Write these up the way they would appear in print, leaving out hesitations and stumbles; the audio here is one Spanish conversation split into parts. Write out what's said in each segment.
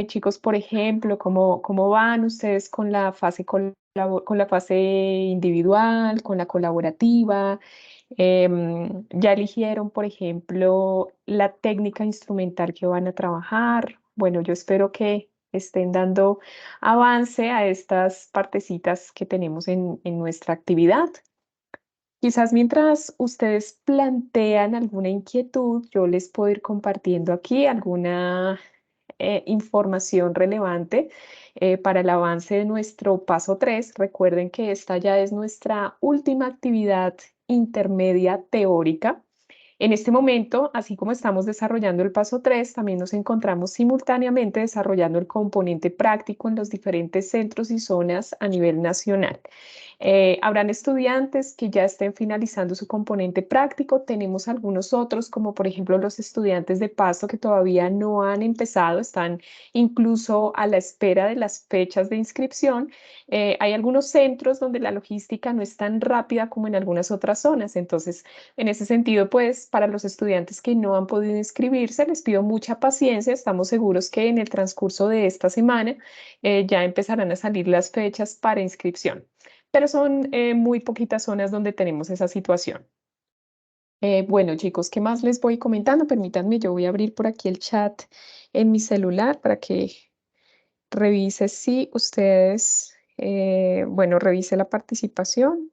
chicos, por ejemplo, ¿cómo van ustedes con la fase con la fase individual, con la colaborativa? ¿Ya eligieron, por ejemplo, la técnica instrumental que van a trabajar? Bueno, yo espero que estén dando avance a estas partecitas que tenemos en nuestra actividad. Quizás mientras ustedes plantean alguna inquietud, yo les puedo ir compartiendo aquí alguna información relevante para el avance de nuestro paso 3. Recuerden que esta ya es nuestra última actividad intermedia teórica. En este momento, así como estamos desarrollando el paso 3, también nos encontramos simultáneamente desarrollando el componente práctico en los diferentes centros y zonas a nivel nacional. Habrán estudiantes que ya estén finalizando su componente práctico. Tenemos algunos otros, como por ejemplo los estudiantes de paso que todavía no han empezado, están incluso a la espera de las fechas de inscripción. Hay algunos centros donde la logística no es tan rápida como en algunas otras zonas. Entonces, en ese sentido, pues para los estudiantes que no han podido inscribirse, les pido mucha paciencia. Estamos seguros que en el transcurso de esta semana ya empezarán a salir las fechas para inscripción, pero son muy poquitas zonas donde tenemos esa situación. Bueno, chicos, ¿qué más les voy comentando? Permítanme, yo voy a abrir por aquí el chat en mi celular para que revise si ustedes, bueno, revise la participación.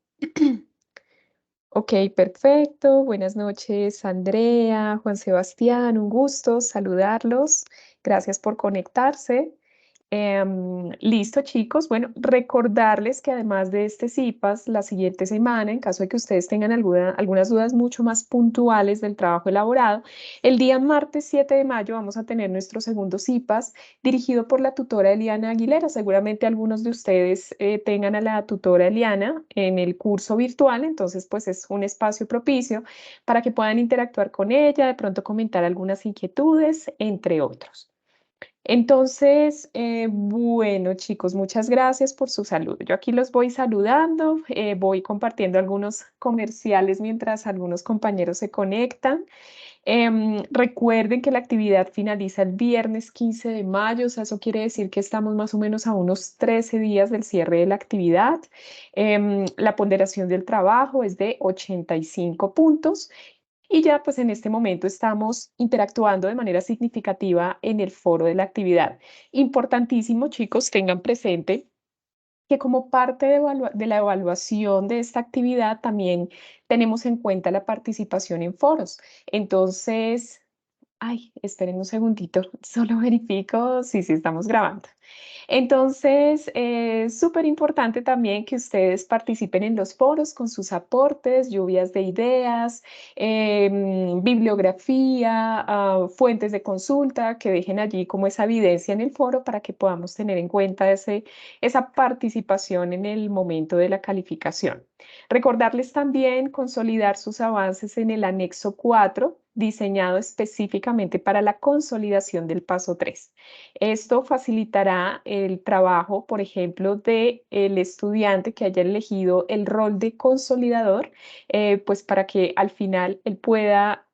Ok, perfecto. Buenas noches, Andrea, Juan Sebastián, un gusto saludarlos. Gracias por conectarse. Listo, chicos. Bueno, recordarles que además de este CIPAS, la siguiente semana, en caso de que ustedes tengan algunas dudas mucho más puntuales del trabajo elaborado, el día martes 7 de mayo vamos a tener nuestro segundo CIPAS dirigido por la tutora Eliana Aguilera. Seguramente algunos de ustedes tengan a la tutora Eliana en el curso virtual, entonces pues es un espacio propicio para que puedan interactuar con ella, de pronto comentar algunas inquietudes, entre otros. Entonces, bueno, chicos, muchas gracias por su saludo. Yo aquí los voy saludando, voy compartiendo algunos comerciales mientras algunos compañeros se conectan. Recuerden que la actividad finaliza el viernes 15 de mayo, o sea, eso quiere decir que estamos más o menos a unos 13 días del cierre de la actividad. La ponderación del trabajo es de 85 puntos. Y ya pues en este momento estamos interactuando de manera significativa en el foro de la actividad. Importantísimo, chicos, tengan presente que como parte de la evaluación de esta actividad también tenemos en cuenta la participación en foros. Entonces, ay, esperen un segundito, solo verifico si sí estamos grabando. Entonces, es súper importante también que ustedes participen en los foros con sus aportes, lluvias de ideas, bibliografía, fuentes de consulta, que dejen allí como esa evidencia en el foro para que podamos tener en cuenta esa participación en el momento de la calificación. Recordarles también consolidar sus avances en el anexo 4, diseñado específicamente para la consolidación del paso 3. Esto facilitará el trabajo, por ejemplo, del estudiante que haya elegido el rol de consolidador, pues para que al final él pueda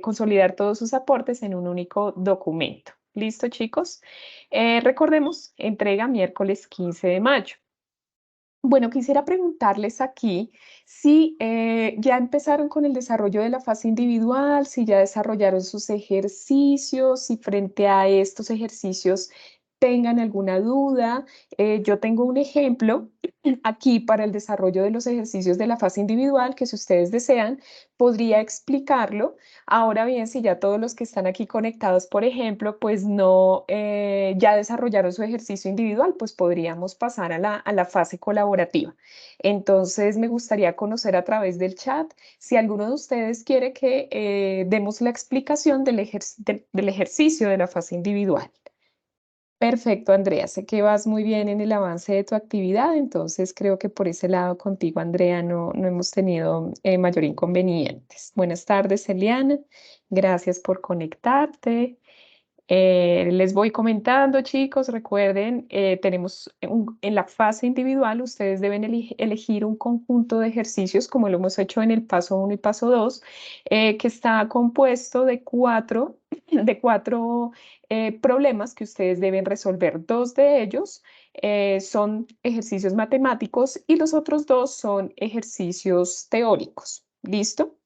consolidar todos sus aportes en un único documento. ¿Listo, chicos? Recordemos, entrega miércoles 15 de mayo. Bueno, quisiera preguntarles aquí si ya empezaron con el desarrollo de la fase individual, si ya desarrollaron sus ejercicios, si frente a estos ejercicios tengan alguna duda. Yo tengo un ejemplo aquí para el desarrollo de los ejercicios de la fase individual que si ustedes desean, podría explicarlo. Ahora bien, si ya todos los que están aquí conectados, por ejemplo, pues no ya desarrollaron su ejercicio individual, pues podríamos pasar a la fase colaborativa. Entonces, me gustaría conocer a través del chat si alguno de ustedes quiere que demos la explicación del ejercicio de la fase individual. Perfecto, Andrea. Sé que vas muy bien en el avance de tu actividad, entonces creo que por ese lado contigo, Andrea, no hemos tenido mayor inconvenientes. Buenas tardes, Eliana. Gracias por conectarte. Les voy comentando, chicos, recuerden, en la fase individual, ustedes deben elegir un conjunto de ejercicios, como lo hemos hecho en el paso 1 y paso 2, que está compuesto de cuatro problemas que ustedes deben resolver. Dos de ellos son ejercicios matemáticos y los otros dos son ejercicios teóricos. ¿Listo?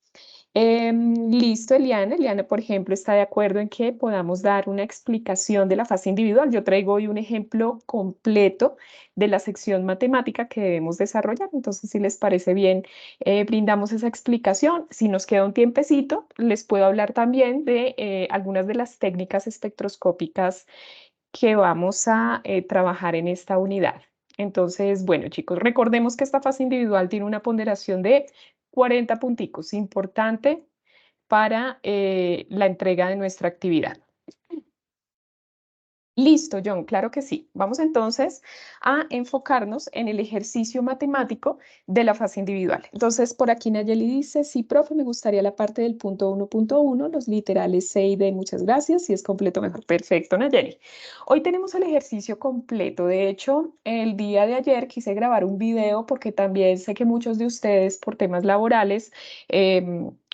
Listo, Eliana. Eliana, por ejemplo, está de acuerdo en que podamos dar una explicación de la fase individual. Yo traigo hoy un ejemplo completo de la sección matemática que debemos desarrollar. Entonces, si les parece bien, brindamos esa explicación. Si nos queda un tiempecito, les puedo hablar también de algunas de las técnicas espectroscópicas que vamos a trabajar en esta unidad. Entonces, bueno, chicos, recordemos que esta fase individual tiene una ponderación de 40 punticos, importante para la entrega de nuestra actividad. Listo, John, claro que sí. Vamos entonces a enfocarnos en el ejercicio matemático de la fase individual. Entonces, por aquí Nayeli dice, sí, profe, me gustaría la parte del punto 1.1, los literales C y D, muchas gracias. Si es completo, mejor. Perfecto, Nayeli. Hoy tenemos el ejercicio completo. De hecho, el día de ayer quise grabar un video porque también sé que muchos de ustedes por temas laborales,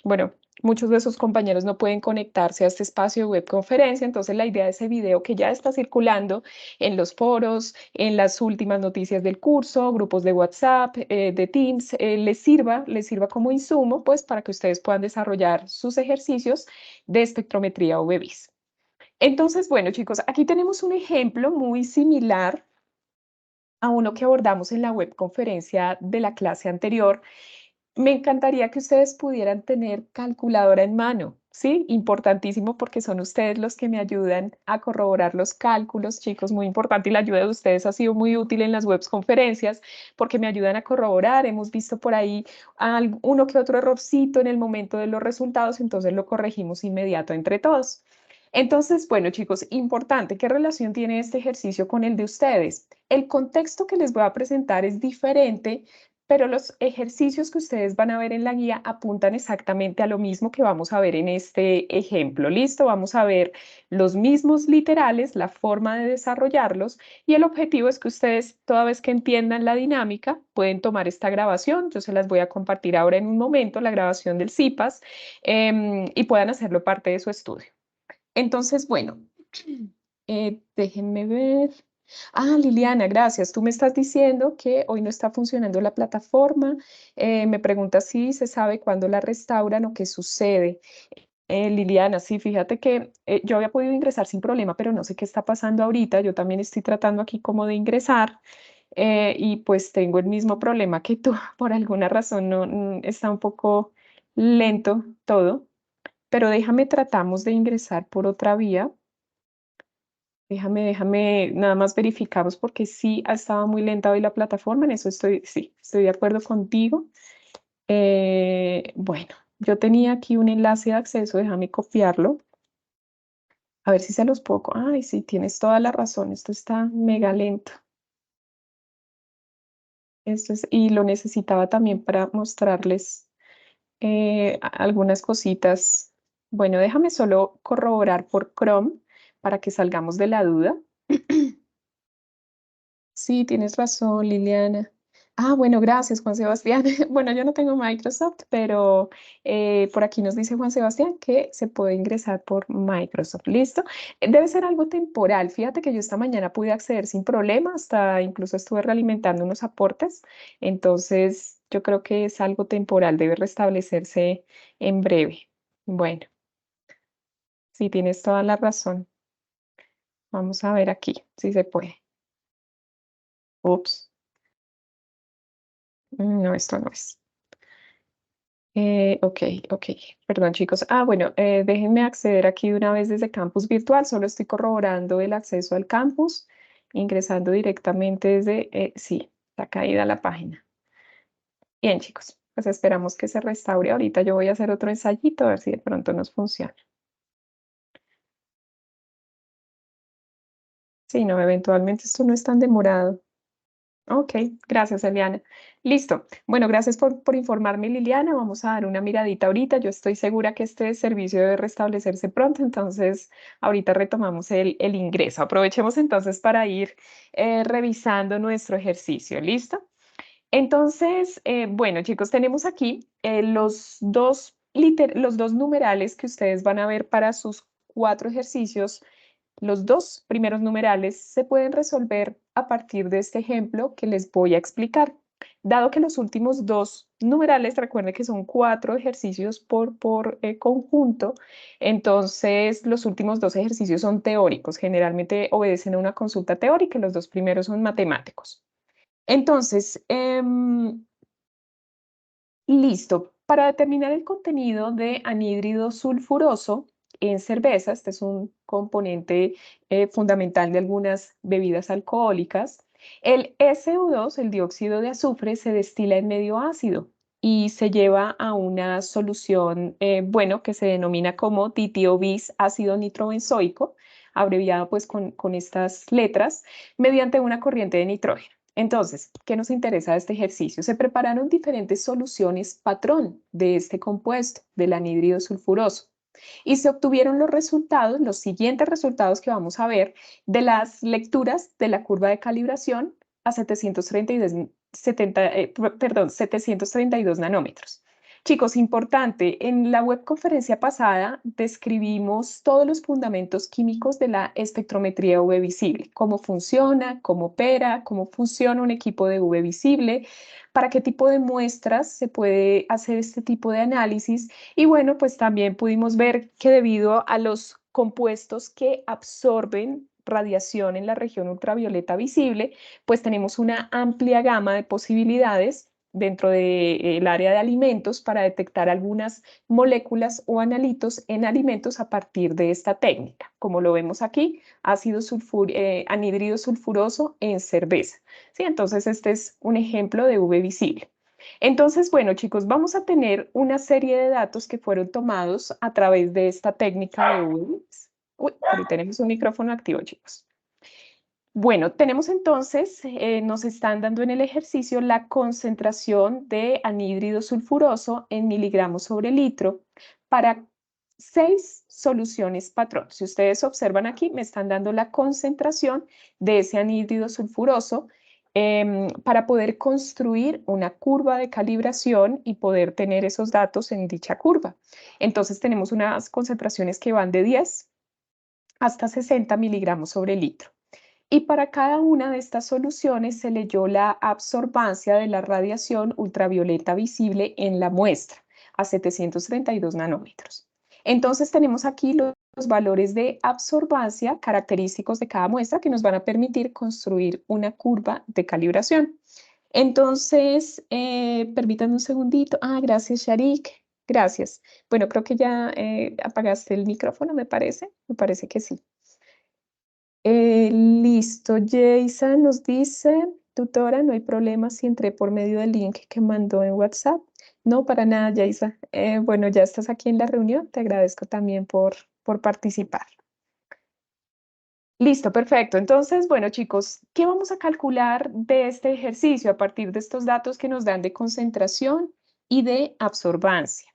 bueno, muchos de sus compañeros no pueden conectarse a este espacio de webconferencia, entonces la idea de ese video que ya está circulando en los foros, en las últimas noticias del curso, grupos de WhatsApp, de Teams, les sirva como insumo, pues para que ustedes puedan desarrollar sus ejercicios de espectrometría o BEVIS. Entonces, bueno, chicos, aquí tenemos un ejemplo muy similar a uno que abordamos en la webconferencia de la clase anterior. Me encantaría que ustedes pudieran tener calculadora en mano, ¿sí? Importantísimo porque son ustedes los que me ayudan a corroborar los cálculos, chicos, muy importante y la ayuda de ustedes ha sido muy útil en las webs conferencias porque me ayudan a corroborar. Hemos visto por ahí uno que otro errorcito en el momento de los resultados, entonces lo corregimos inmediato entre todos. Entonces, bueno, chicos, importante, ¿qué relación tiene este ejercicio con el de ustedes? El contexto que les voy a presentar es diferente, pero los ejercicios que ustedes van a ver en la guía apuntan exactamente a lo mismo que vamos a ver en este ejemplo. ¿Listo? Vamos a ver los mismos literales, la forma de desarrollarlos y el objetivo es que ustedes, toda vez que entiendan la dinámica, pueden tomar esta grabación. Yo se las voy a compartir ahora en un momento, la grabación del CIPAS, y puedan hacerlo parte de su estudio. Entonces, bueno, déjenme ver. Ah, Liliana, gracias. Tú me estás diciendo que hoy no está funcionando la plataforma. Me preguntas si se sabe cuándo la restauran o qué sucede. Liliana, sí, fíjate que yo había podido ingresar sin problema, pero no sé qué está pasando ahorita. Yo también estoy tratando aquí como de ingresar y pues tengo el mismo problema que tú. Por alguna razón no, está un poco lento todo, pero tratamos de ingresar por otra vía. Déjame, nada más verificamos porque sí ha estado muy lenta hoy la plataforma, en eso sí, estoy de acuerdo contigo. Bueno, yo tenía aquí un enlace de acceso, déjame copiarlo, a ver si se los puedo. Ay, sí, tienes toda la razón, esto está mega lento. Y lo necesitaba también para mostrarles algunas cositas. Bueno, déjame solo corroborar por Chrome para que salgamos de la duda. Sí, tienes razón, Liliana. Ah, bueno, gracias, Juan Sebastián. Bueno, yo no tengo Microsoft, pero por aquí nos dice Juan Sebastián que se puede ingresar por Microsoft. ¿Listo? Debe ser algo temporal. Fíjate que yo esta mañana pude acceder sin problema, hasta incluso estuve realimentando unos aportes. Entonces, yo creo que es algo temporal, debe restablecerse en breve. Bueno, sí, tienes toda la razón. Vamos a ver aquí si se puede. Ups, no, esto no es. Ok, ok. Perdón, chicos. Ah, bueno, déjenme acceder aquí de una vez desde Campus Virtual. Solo estoy corroborando el acceso al campus, ingresando directamente desde, sí, está caída la página. Bien, chicos, pues esperamos que se restaure. Ahorita yo voy a hacer otro ensayito a ver si de pronto nos funciona. Sí, no, eventualmente esto no es tan demorado. Ok, gracias, Eliana. Listo. Bueno, gracias por informarme, Liliana. Vamos a dar una miradita ahorita. Yo estoy segura que este servicio debe restablecerse pronto, entonces ahorita retomamos el ingreso. Aprovechemos entonces para ir revisando nuestro ejercicio. ¿Listo? Entonces, bueno, chicos, tenemos aquí los dos numerales que ustedes van a ver para sus cuatro ejercicios. Los dos primeros numerales se pueden resolver a partir de este ejemplo que les voy a explicar. Dado que los últimos dos numerales, recuerden que son cuatro ejercicios por conjunto, entonces los últimos dos ejercicios son teóricos, generalmente obedecen a una consulta teórica y los dos primeros son matemáticos. Entonces, listo. Para determinar el contenido de anhídrido sulfuroso en cerveza, este es un componente fundamental de algunas bebidas alcohólicas, el SO2, el dióxido de azufre, se destila en medio ácido y se lleva a una solución, bueno, que se denomina como ditio bis ácido nitrobenzoico, abreviado pues con estas letras, mediante una corriente de nitrógeno. Entonces, ¿qué nos interesa de este ejercicio? Se prepararon diferentes soluciones patrón de este compuesto, del anhídrido sulfuroso, y se obtuvieron los resultados, los siguientes resultados que vamos a ver de las lecturas de la curva de calibración a 732 nanómetros. Chicos, importante, en la webconferencia pasada describimos todos los fundamentos químicos de la espectrometría UV visible, cómo funciona, cómo opera, cómo funciona un equipo de UV visible, para qué tipo de muestras se puede hacer este tipo de análisis. Y bueno, pues también pudimos ver que debido a los compuestos que absorben radiación en la región ultravioleta visible, pues tenemos una amplia gama de posibilidades dentro del área de alimentos para detectar algunas moléculas o analitos en alimentos a partir de esta técnica. Como lo vemos aquí, anhídrido sulfuroso en cerveza. ¿Sí? Entonces, este es un ejemplo de UV visible. Entonces, bueno, chicos, vamos a tener una serie de datos que fueron tomados a través de esta técnica de UV. Uy, ahí tenemos un micrófono activo, chicos. Bueno, tenemos entonces, nos están dando en el ejercicio la concentración de anhídrido sulfuroso en miligramos sobre litro para 6 soluciones patrón. Si ustedes observan aquí, me están dando la concentración de ese anhídrido sulfuroso para poder construir una curva de calibración y poder tener esos datos en dicha curva. Entonces tenemos unas concentraciones que van de 10 hasta 60 miligramos sobre litro. Y para cada una de estas soluciones se leyó la absorbancia de la radiación ultravioleta visible en la muestra a 732 nanómetros. Entonces tenemos aquí los valores de absorbancia característicos de cada muestra que nos van a permitir construir una curva de calibración. Entonces, permítanme un segundito. Ah, gracias, Sharik. Gracias. Bueno, creo que ya apagaste el micrófono, me parece. Me parece que sí. Listo, Jason nos dice, tutora, no hay problema si entré por medio del link que mandó en WhatsApp. No, para nada, Jason. Bueno, ya estás aquí en la reunión, te agradezco también por participar. Listo, perfecto. Entonces, bueno, chicos, ¿qué vamos a calcular de este ejercicio a partir de estos datos que nos dan de concentración y de absorbancia?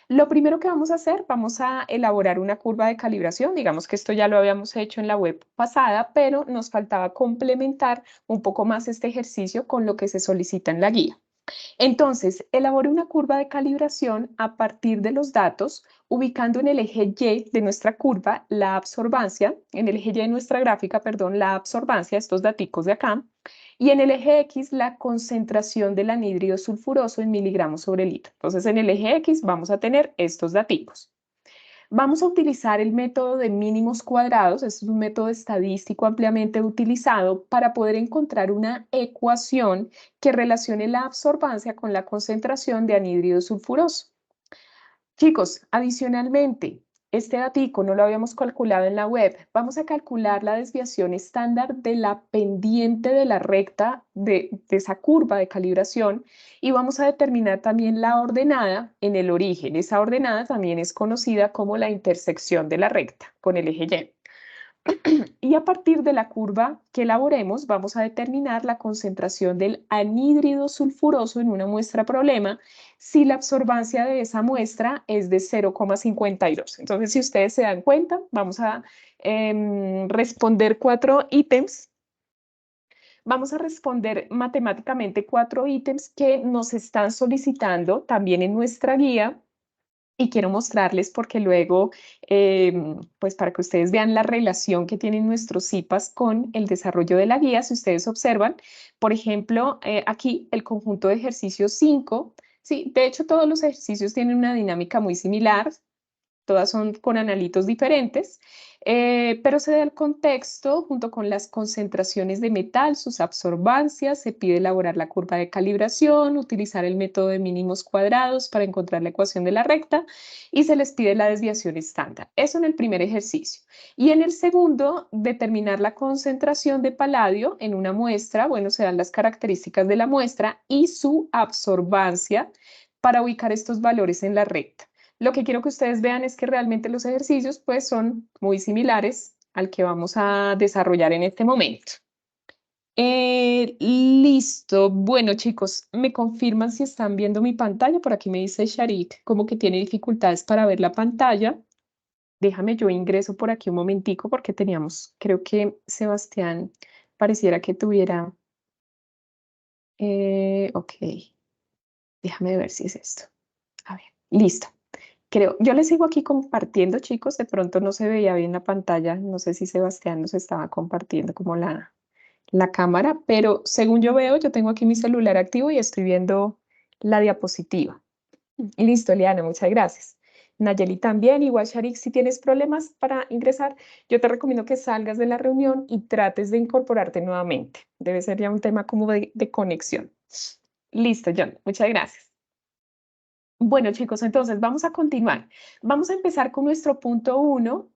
Lo primero que vamos a hacer, vamos a elaborar una curva de calibración. Digamos que esto ya lo habíamos hecho en la web pasada, pero nos faltaba complementar un poco más este ejercicio con lo que se solicita en la guía. Entonces, elabore una curva de calibración a partir de los datos, ubicando en el eje Y de nuestra curva la absorbancia, en el eje Y de nuestra gráfica, perdón, la absorbancia, estos daticos de acá, y en el eje X la concentración del anhídrido sulfuroso en miligramos sobre litro. Entonces, en el eje X vamos a tener estos daticos. Vamos a utilizar el método de mínimos cuadrados, es un método estadístico ampliamente utilizado para poder encontrar una ecuación que relacione la absorbancia con la concentración de anhídrido sulfuroso. Chicos, adicionalmente, este datico no lo habíamos calculado en la web. Vamos a calcular la desviación estándar de la pendiente de la recta de esa curva de calibración y vamos a determinar también la ordenada en el origen. Esa ordenada también es conocida como la intersección de la recta con el eje Y. Y a partir de la curva que elaboremos, vamos a determinar la concentración del anhídrido sulfuroso en una muestra problema si la absorbancia de esa muestra es de 0,52. Entonces, si ustedes se dan cuenta, vamos a responder 4 ítems. Vamos a responder matemáticamente 4 ítems que nos están solicitando también en nuestra guía. Y quiero mostrarles porque luego, pues para que ustedes vean la relación que tienen nuestros CIPAS con el desarrollo de la guía, si ustedes observan, por ejemplo, aquí el conjunto de ejercicios 5, sí, de hecho todos los ejercicios tienen una dinámica muy similar, todas son con analitos diferentes, pero se da el contexto junto con las concentraciones de metal, sus absorbancias, se pide elaborar la curva de calibración, utilizar el método de mínimos cuadrados para encontrar la ecuación de la recta y se les pide la desviación estándar. Eso en el primer ejercicio. Y en el segundo, determinar la concentración de paladio en una muestra, bueno, se dan las características de la muestra y su absorbancia para ubicar estos valores en la recta. Lo que quiero que ustedes vean es que realmente los ejercicios pues son muy similares al que vamos a desarrollar en este momento. Listo. Bueno, chicos, ¿me confirman si están viendo mi pantalla? Por aquí me dice Sharik como que tiene dificultades para ver la pantalla. Déjame, yo ingreso por aquí un momentico porque teníamos, creo que Sebastián pareciera que tuviera... ok, déjame ver si es esto. A ver, listo. Creo, yo les sigo aquí compartiendo, chicos, de pronto no se veía bien la pantalla, no sé si Sebastián nos estaba compartiendo como la cámara, pero según yo veo, yo tengo aquí mi celular activo y estoy viendo la diapositiva. Y listo, Liana, muchas gracias. Nayeli también, igual Sharik, si tienes problemas para ingresar, yo te recomiendo que salgas de la reunión y trates de incorporarte nuevamente. Debe ser ya un tema como de conexión. Listo, John, muchas gracias. Bueno, chicos, entonces vamos a continuar. Vamos a empezar con nuestro punto 1,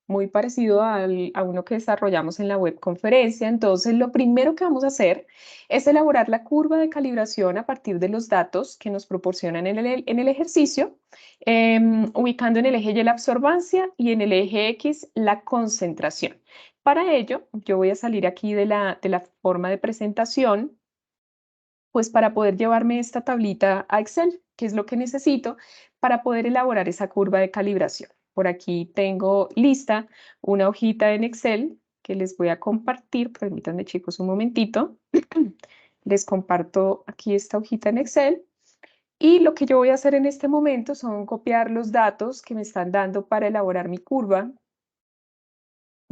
muy parecido a uno que desarrollamos en la webconferencia. Entonces, lo primero que vamos a hacer es elaborar la curva de calibración a partir de los datos que nos proporcionan en el ejercicio, ubicando en el eje Y la absorbancia y en el eje X la concentración. Para ello, yo voy a salir aquí de la forma de presentación pues para poder llevarme esta tablita a Excel, que es lo que necesito para poder elaborar esa curva de calibración. Por aquí tengo lista una hojita en Excel que les voy a compartir. Permítanme, chicos, un momentito. Les comparto aquí esta hojita en Excel. Y lo que yo voy a hacer en este momento son copiar los datos que me están dando para elaborar mi curva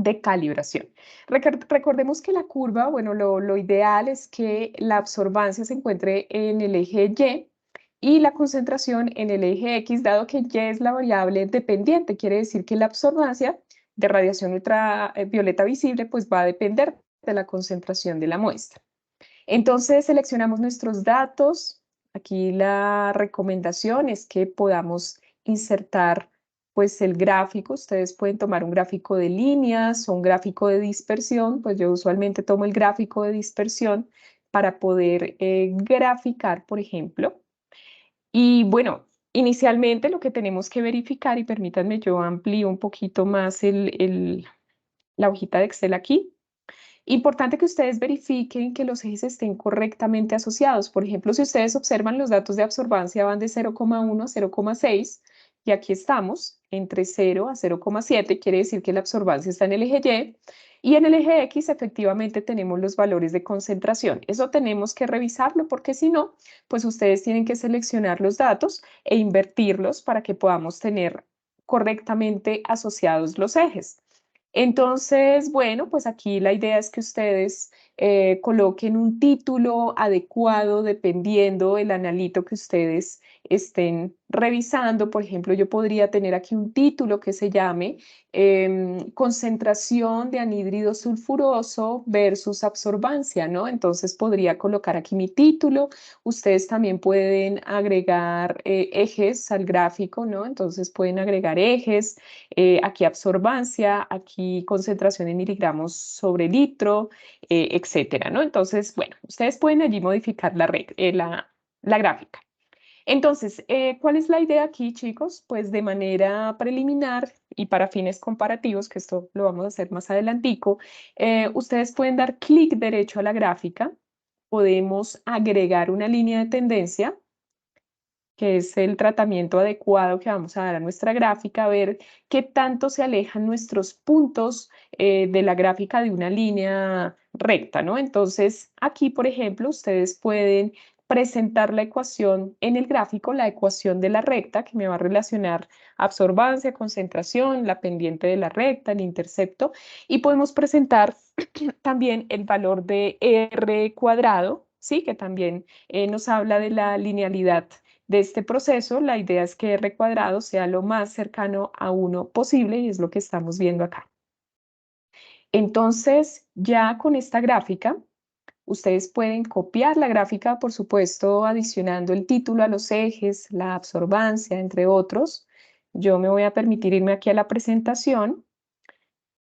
de calibración. Recordemos que la curva, bueno, lo ideal es que la absorbancia se encuentre en el eje y la concentración en el eje X, dado que Y es la variable dependiente, quiere decir que la absorbancia de radiación ultravioleta visible pues va a depender de la concentración de la muestra. Entonces seleccionamos nuestros datos. Aquí la recomendación es que podamos insertar pues el gráfico. Ustedes pueden tomar un gráfico de líneas o un gráfico de dispersión. Pues yo usualmente tomo el gráfico de dispersión para poder graficar, por ejemplo. Y bueno, inicialmente lo que tenemos que verificar, y permítanme yo amplío un poquito más la hojita de Excel aquí. Importante que ustedes verifiquen que los ejes estén correctamente asociados. Por ejemplo, si ustedes observan, los datos de absorbancia van de 0,1 a 0,6 y aquí estamos entre 0 a 0,7, quiere decir que la absorbancia está en el eje Y y en el eje X efectivamente tenemos los valores de concentración. Eso tenemos que revisarlo porque si no, pues ustedes tienen que seleccionar los datos e invertirlos para que podamos tener correctamente asociados los ejes. Entonces, bueno, pues aquí la idea es que ustedes coloquen un título adecuado dependiendo del analito que ustedes estén revisando. Por ejemplo, yo podría tener aquí un título que se llame concentración de anhídrido sulfuroso versus absorbancia, ¿no? Entonces podría colocar aquí mi título. Ustedes también pueden agregar ejes al gráfico, ¿no? Entonces pueden agregar ejes. Aquí absorbancia, aquí concentración en miligramos sobre litro, etcétera, ¿no? Entonces, bueno, ustedes pueden allí modificar la gráfica. Entonces, ¿cuál es la idea aquí, chicos? Pues de manera preliminar y para fines comparativos, que esto lo vamos a hacer más adelantico, ustedes pueden dar clic derecho a la gráfica, podemos agregar una línea de tendencia, que es el tratamiento adecuado que vamos a dar a nuestra gráfica, ver qué tanto se alejan nuestros puntos de la gráfica de una línea recta, ¿no? Entonces, aquí, por ejemplo, ustedes pueden presentar la ecuación en el gráfico, la ecuación de la recta, que me va a relacionar absorbancia, concentración, la pendiente de la recta, el intercepto, y podemos presentar también el valor de R cuadrado, ¿sí? Que también nos habla de la linealidad de este proceso. La idea es que R cuadrado sea lo más cercano a 1 posible y es lo que estamos viendo acá. Entonces, ya con esta gráfica, ustedes pueden copiar la gráfica, por supuesto, adicionando el título a los ejes, la absorbancia, entre otros. Yo me voy a permitir irme aquí a la presentación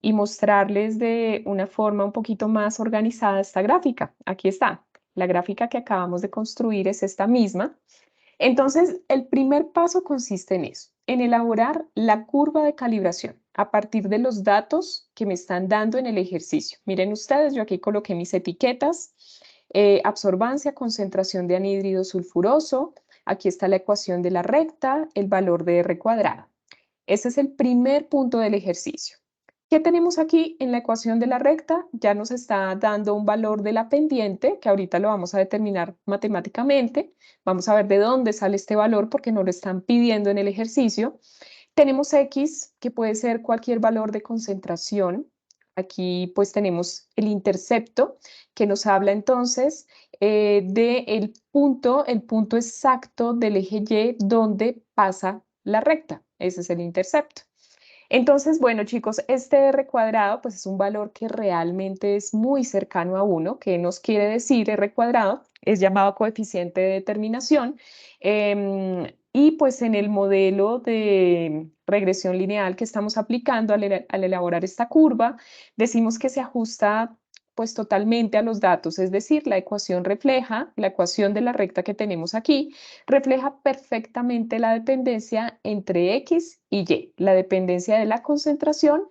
y mostrarles de una forma un poquito más organizada esta gráfica. Aquí está. La gráfica que acabamos de construir es esta misma. Entonces, el primer paso consiste en eso, en elaborar la curva de calibración a partir de los datos que me están dando en el ejercicio. Miren ustedes, yo aquí coloqué mis etiquetas, absorbancia, concentración de anhídrido sulfuroso, aquí está la ecuación de la recta, el valor de R cuadrado. Ese es el primer punto del ejercicio. ¿Qué tenemos aquí en la ecuación de la recta? Ya nos está dando un valor de la pendiente, que ahorita lo vamos a determinar matemáticamente. Vamos a ver de dónde sale este valor porque nos lo están pidiendo en el ejercicio. Tenemos X, que puede ser cualquier valor de concentración. Aquí pues tenemos el intercepto, que nos habla entonces del punto, el punto exacto del eje Y donde pasa la recta. Ese es el intercepto. Entonces, bueno, chicos, este R cuadrado pues es un valor que realmente es muy cercano a 1. ¿Qué nos quiere decir R cuadrado? Es llamado coeficiente de determinación. Y pues en el modelo de regresión lineal que estamos aplicando al elaborar esta curva, decimos que se ajusta pues totalmente a los datos, es decir, la ecuación refleja, la ecuación de la recta que tenemos aquí, refleja perfectamente la dependencia entre X y Y, la dependencia de la concentración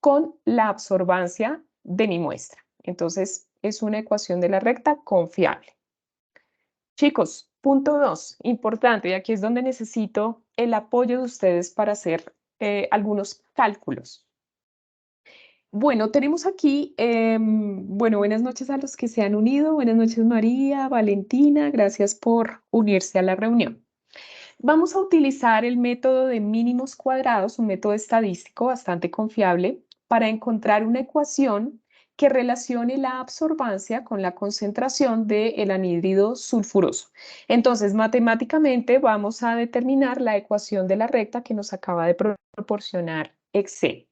con la absorbancia de mi muestra. Entonces, es una ecuación de la recta confiable. Chicos, punto 2, importante, y aquí es donde necesito el apoyo de ustedes para hacer algunos cálculos. Bueno, tenemos aquí, bueno, buenas noches a los que se han unido. Buenas noches, María, Valentina, gracias por unirse a la reunión. Vamos a utilizar el método de mínimos cuadrados, un método estadístico bastante confiable, para encontrar una ecuación que relacione la absorbancia con la concentración del anhídrido sulfuroso. Entonces, matemáticamente vamos a determinar la ecuación de la recta que nos acaba de proporcionar Excel.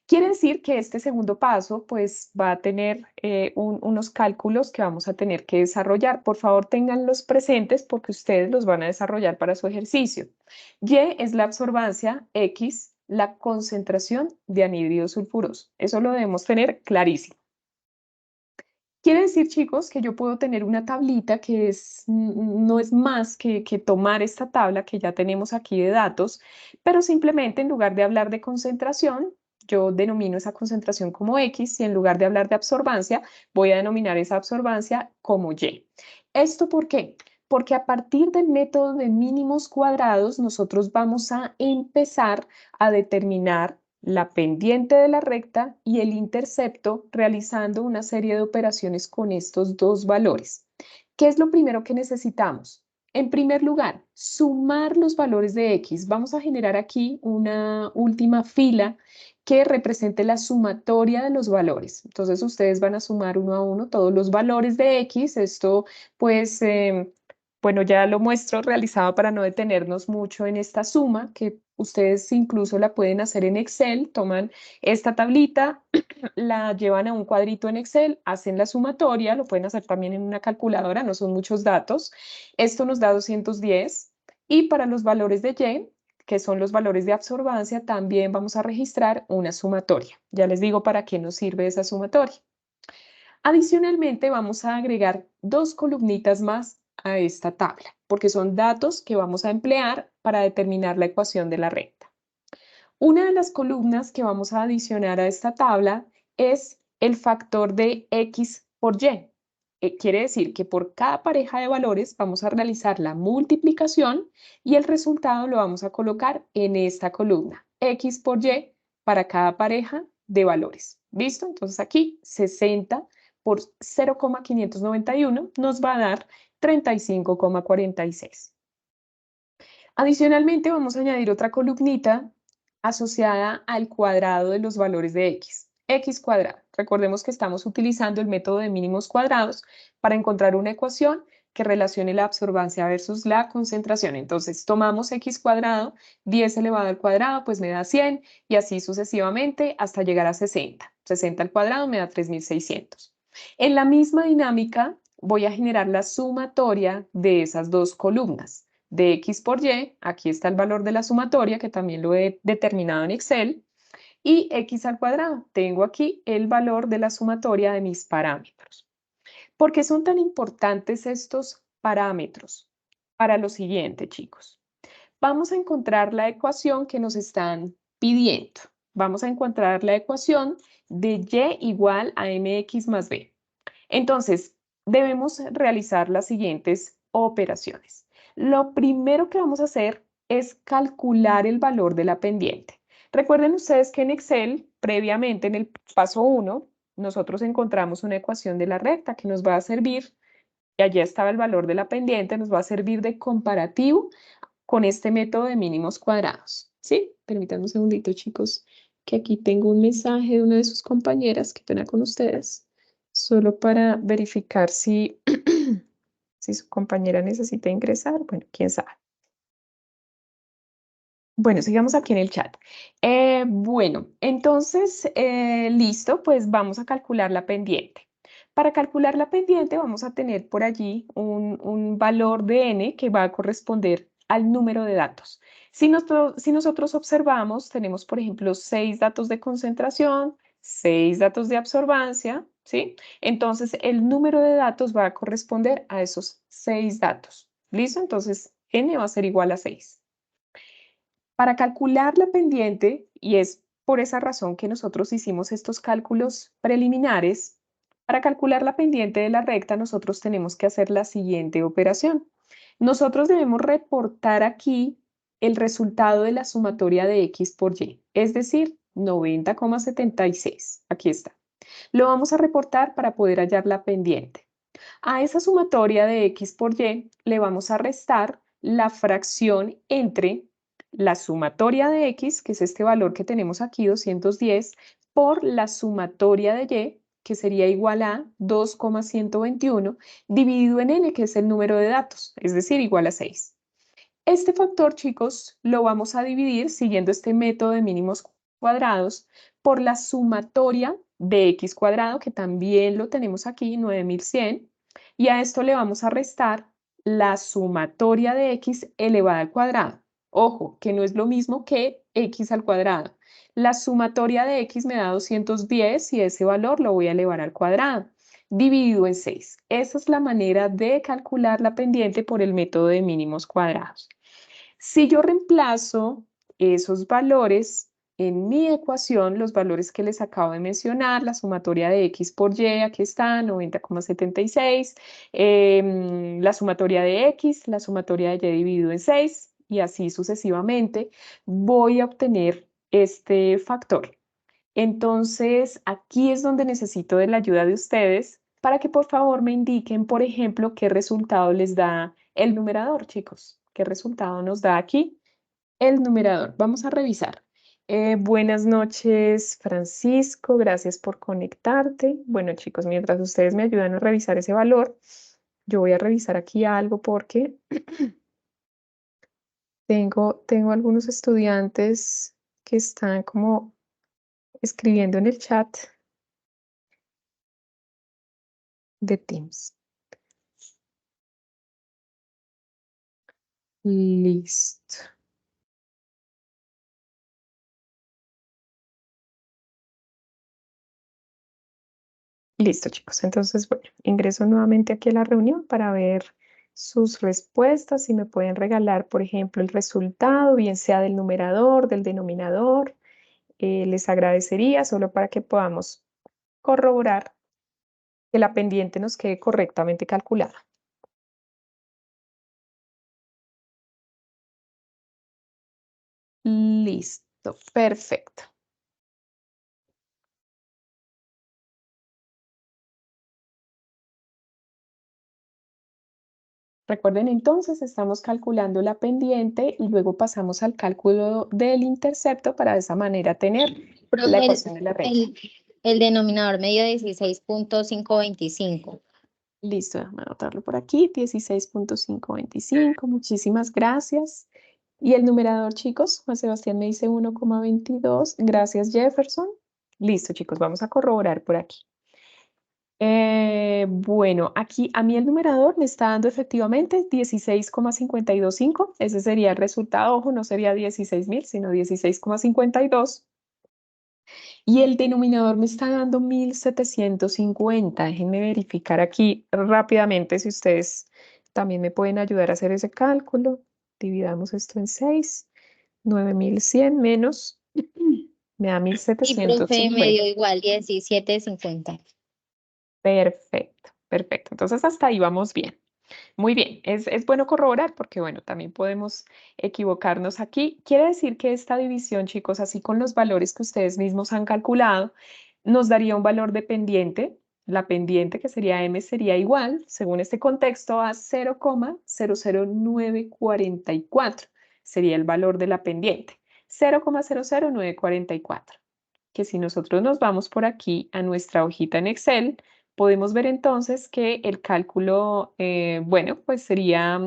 Quiere decir que este segundo paso pues va a tener unos cálculos que vamos a tener que desarrollar. Por favor, ténganlos presentes porque ustedes los van a desarrollar para su ejercicio. Y es la absorbancia, X, la concentración de anhídrido sulfuroso. Eso lo debemos tener clarísimo. Quiere decir, chicos, que yo puedo tener una tablita que no es más que tomar esta tabla que ya tenemos aquí de datos, pero simplemente en lugar de hablar de concentración, yo denomino esa concentración como X y en lugar de hablar de absorbancia, voy a denominar esa absorbancia como Y. ¿Esto por qué? Porque a partir del método de mínimos cuadrados, nosotros vamos a empezar a determinar la pendiente de la recta y el intercepto realizando una serie de operaciones con estos dos valores. ¿Qué es lo primero que necesitamos? En primer lugar, sumar los valores de X. Vamos a generar aquí una última fila que represente la sumatoria de los valores. Entonces ustedes van a sumar uno a uno todos los valores de X. Esto pues bueno, ya lo muestro realizado para no detenernos mucho en esta suma, que ustedes incluso la pueden hacer en Excel. Toman esta tablita, la llevan a un cuadrito en Excel, hacen la sumatoria, lo pueden hacer también en una calculadora, no son muchos datos. Esto nos da 210. Y para los valores de Y, que son los valores de absorbancia, también vamos a registrar una sumatoria. Ya les digo para qué nos sirve esa sumatoria. Adicionalmente, vamos a agregar dos columnitas más a esta tabla. porque son datos que vamos a emplear para determinar la ecuación de la recta. Una de las columnas que vamos a adicionar a esta tabla es el factor de x por y. Quiere decir que por cada pareja de valores vamos a realizar la multiplicación y el resultado lo vamos a colocar en esta columna, x por y para cada pareja de valores. ¿Listo? Entonces aquí 60 por 0,591 nos va a dar 35,46. Adicionalmente, vamos a añadir otra columnita asociada al cuadrado de los valores de x cuadrado. Recordemos que estamos utilizando el método de mínimos cuadrados para encontrar una ecuación que relacione la absorbancia versus la concentración. Entonces, tomamos x cuadrado, 10 elevado al cuadrado, pues me da 100, y así sucesivamente hasta llegar a 60. 60 al cuadrado me da 3600. En la misma dinámica, voy a generar la sumatoria de esas dos columnas de x por y, aquí está el valor de la sumatoria, que también lo he determinado en Excel, y x al cuadrado. Tengo aquí el valor de la sumatoria de mis parámetros. ¿Por qué son tan importantes estos parámetros? Para lo siguiente, chicos. Vamos a encontrar la ecuación que nos están pidiendo. Vamos a encontrar la ecuación de y igual a mx más b. Entonces, debemos realizar las siguientes operaciones. Lo primero que vamos a hacer es calcular el valor de la pendiente. Recuerden ustedes que en Excel, previamente en el paso 1, nosotros encontramos una ecuación de la recta que nos va a servir, y allí estaba el valor de la pendiente, nos va a servir de comparativo con este método de mínimos cuadrados. ¿Sí? Permítanme un segundito, chicos, que aquí tengo un mensaje de una de sus compañeras, qué pena con ustedes, solo para verificar si, si su compañera necesita ingresar. Bueno, quién sabe. Bueno, sigamos aquí en el chat. Bueno, entonces, listo, pues vamos a calcular la pendiente. Para calcular la pendiente vamos a tener por allí un valor de n que va a corresponder al número de datos. Si nosotros observamos, tenemos, por ejemplo, 6 datos de concentración, 6 datos de absorbancia, ¿sí? Entonces, el número de datos va a corresponder a esos 6 datos. ¿Listo? Entonces, n va a ser igual a 6. Para calcular la pendiente, y es por esa razón que nosotros hicimos estos cálculos preliminares, para calcular la pendiente de la recta nosotros tenemos que hacer la siguiente operación. Nosotros debemos reportar aquí el resultado de la sumatoria de x por y, es decir, 90,76. Aquí está. Lo vamos a reportar para poder hallar la pendiente. A esa sumatoria de x por y le vamos a restar la fracción entre la sumatoria de x, que es este valor que tenemos aquí, 210, por la sumatoria de y, que sería igual a 2,121, dividido en n, que es el número de datos, es decir, igual a 6. Este factor, chicos, lo vamos a dividir siguiendo este método de mínimos cuadrados por la sumatoria de x cuadrado, que también lo tenemos aquí, 9100, y a esto le vamos a restar la sumatoria de x elevada al cuadrado. Ojo, que no es lo mismo que x al cuadrado. La sumatoria de x me da 210 y ese valor lo voy a elevar al cuadrado, dividido en 6. Esa es la manera de calcular la pendiente por el método de mínimos cuadrados. Si yo reemplazo esos valores en mi ecuación, los valores que les acabo de mencionar, la sumatoria de x por y, aquí está, 90,76, la sumatoria de x, la sumatoria de y dividido en 6, y así sucesivamente, voy a obtener este factor. Entonces, aquí es donde necesito de la ayuda de ustedes para que por favor me indiquen, por ejemplo, qué resultado les da el numerador, chicos. ¿Qué resultado nos da aquí el numerador? Vamos a revisar. Buenas noches, Francisco. Gracias por conectarte. Bueno, chicos, mientras ustedes me ayudan a revisar ese valor, yo voy a revisar aquí algo porque tengo algunos estudiantes que están como escribiendo en el chat de Teams. Listo. Listo, chicos. Entonces, bueno, ingreso nuevamente aquí a la reunión para ver sus respuestas y me pueden regalar, por ejemplo, el resultado, bien sea del numerador, del denominador. Les agradecería solo para que podamos corroborar que la pendiente nos quede correctamente calculada. Listo, perfecto. Recuerden entonces, estamos calculando la pendiente y luego pasamos al cálculo del intercepto para de esa manera tener Profe, la ecuación de la recta. el denominador me dio 16.525. Listo, déjame anotarlo por aquí, 16.525, muchísimas gracias. Y el numerador, chicos, Juan Sebastián me dice 1,22, gracias Jefferson. Listo, chicos, vamos a corroborar por aquí. Bueno, aquí a mí el numerador me está dando efectivamente 16,525. Ese sería el resultado. Ojo, no sería 16.000, sino 16,52. Y el denominador me está dando 1.750. Déjenme verificar aquí rápidamente si ustedes también me pueden ayudar a hacer ese cálculo. Dividamos esto en 6. 9.100 menos me da Y profe, me 1.750. dio igual 17.50. Perfecto, perfecto. Entonces hasta ahí vamos bien. Muy bien, es bueno corroborar porque, bueno, también podemos equivocarnos aquí. Quiere decir que esta división, chicos, así con los valores que ustedes mismos han calculado, nos daría un valor de pendiente. La pendiente, que sería M, sería igual, según este contexto, a 0,00944. Sería el valor de la pendiente. 0,00944. Que si nosotros nos vamos por aquí a nuestra hojita en Excel, podemos ver entonces que el cálculo, bueno, pues sería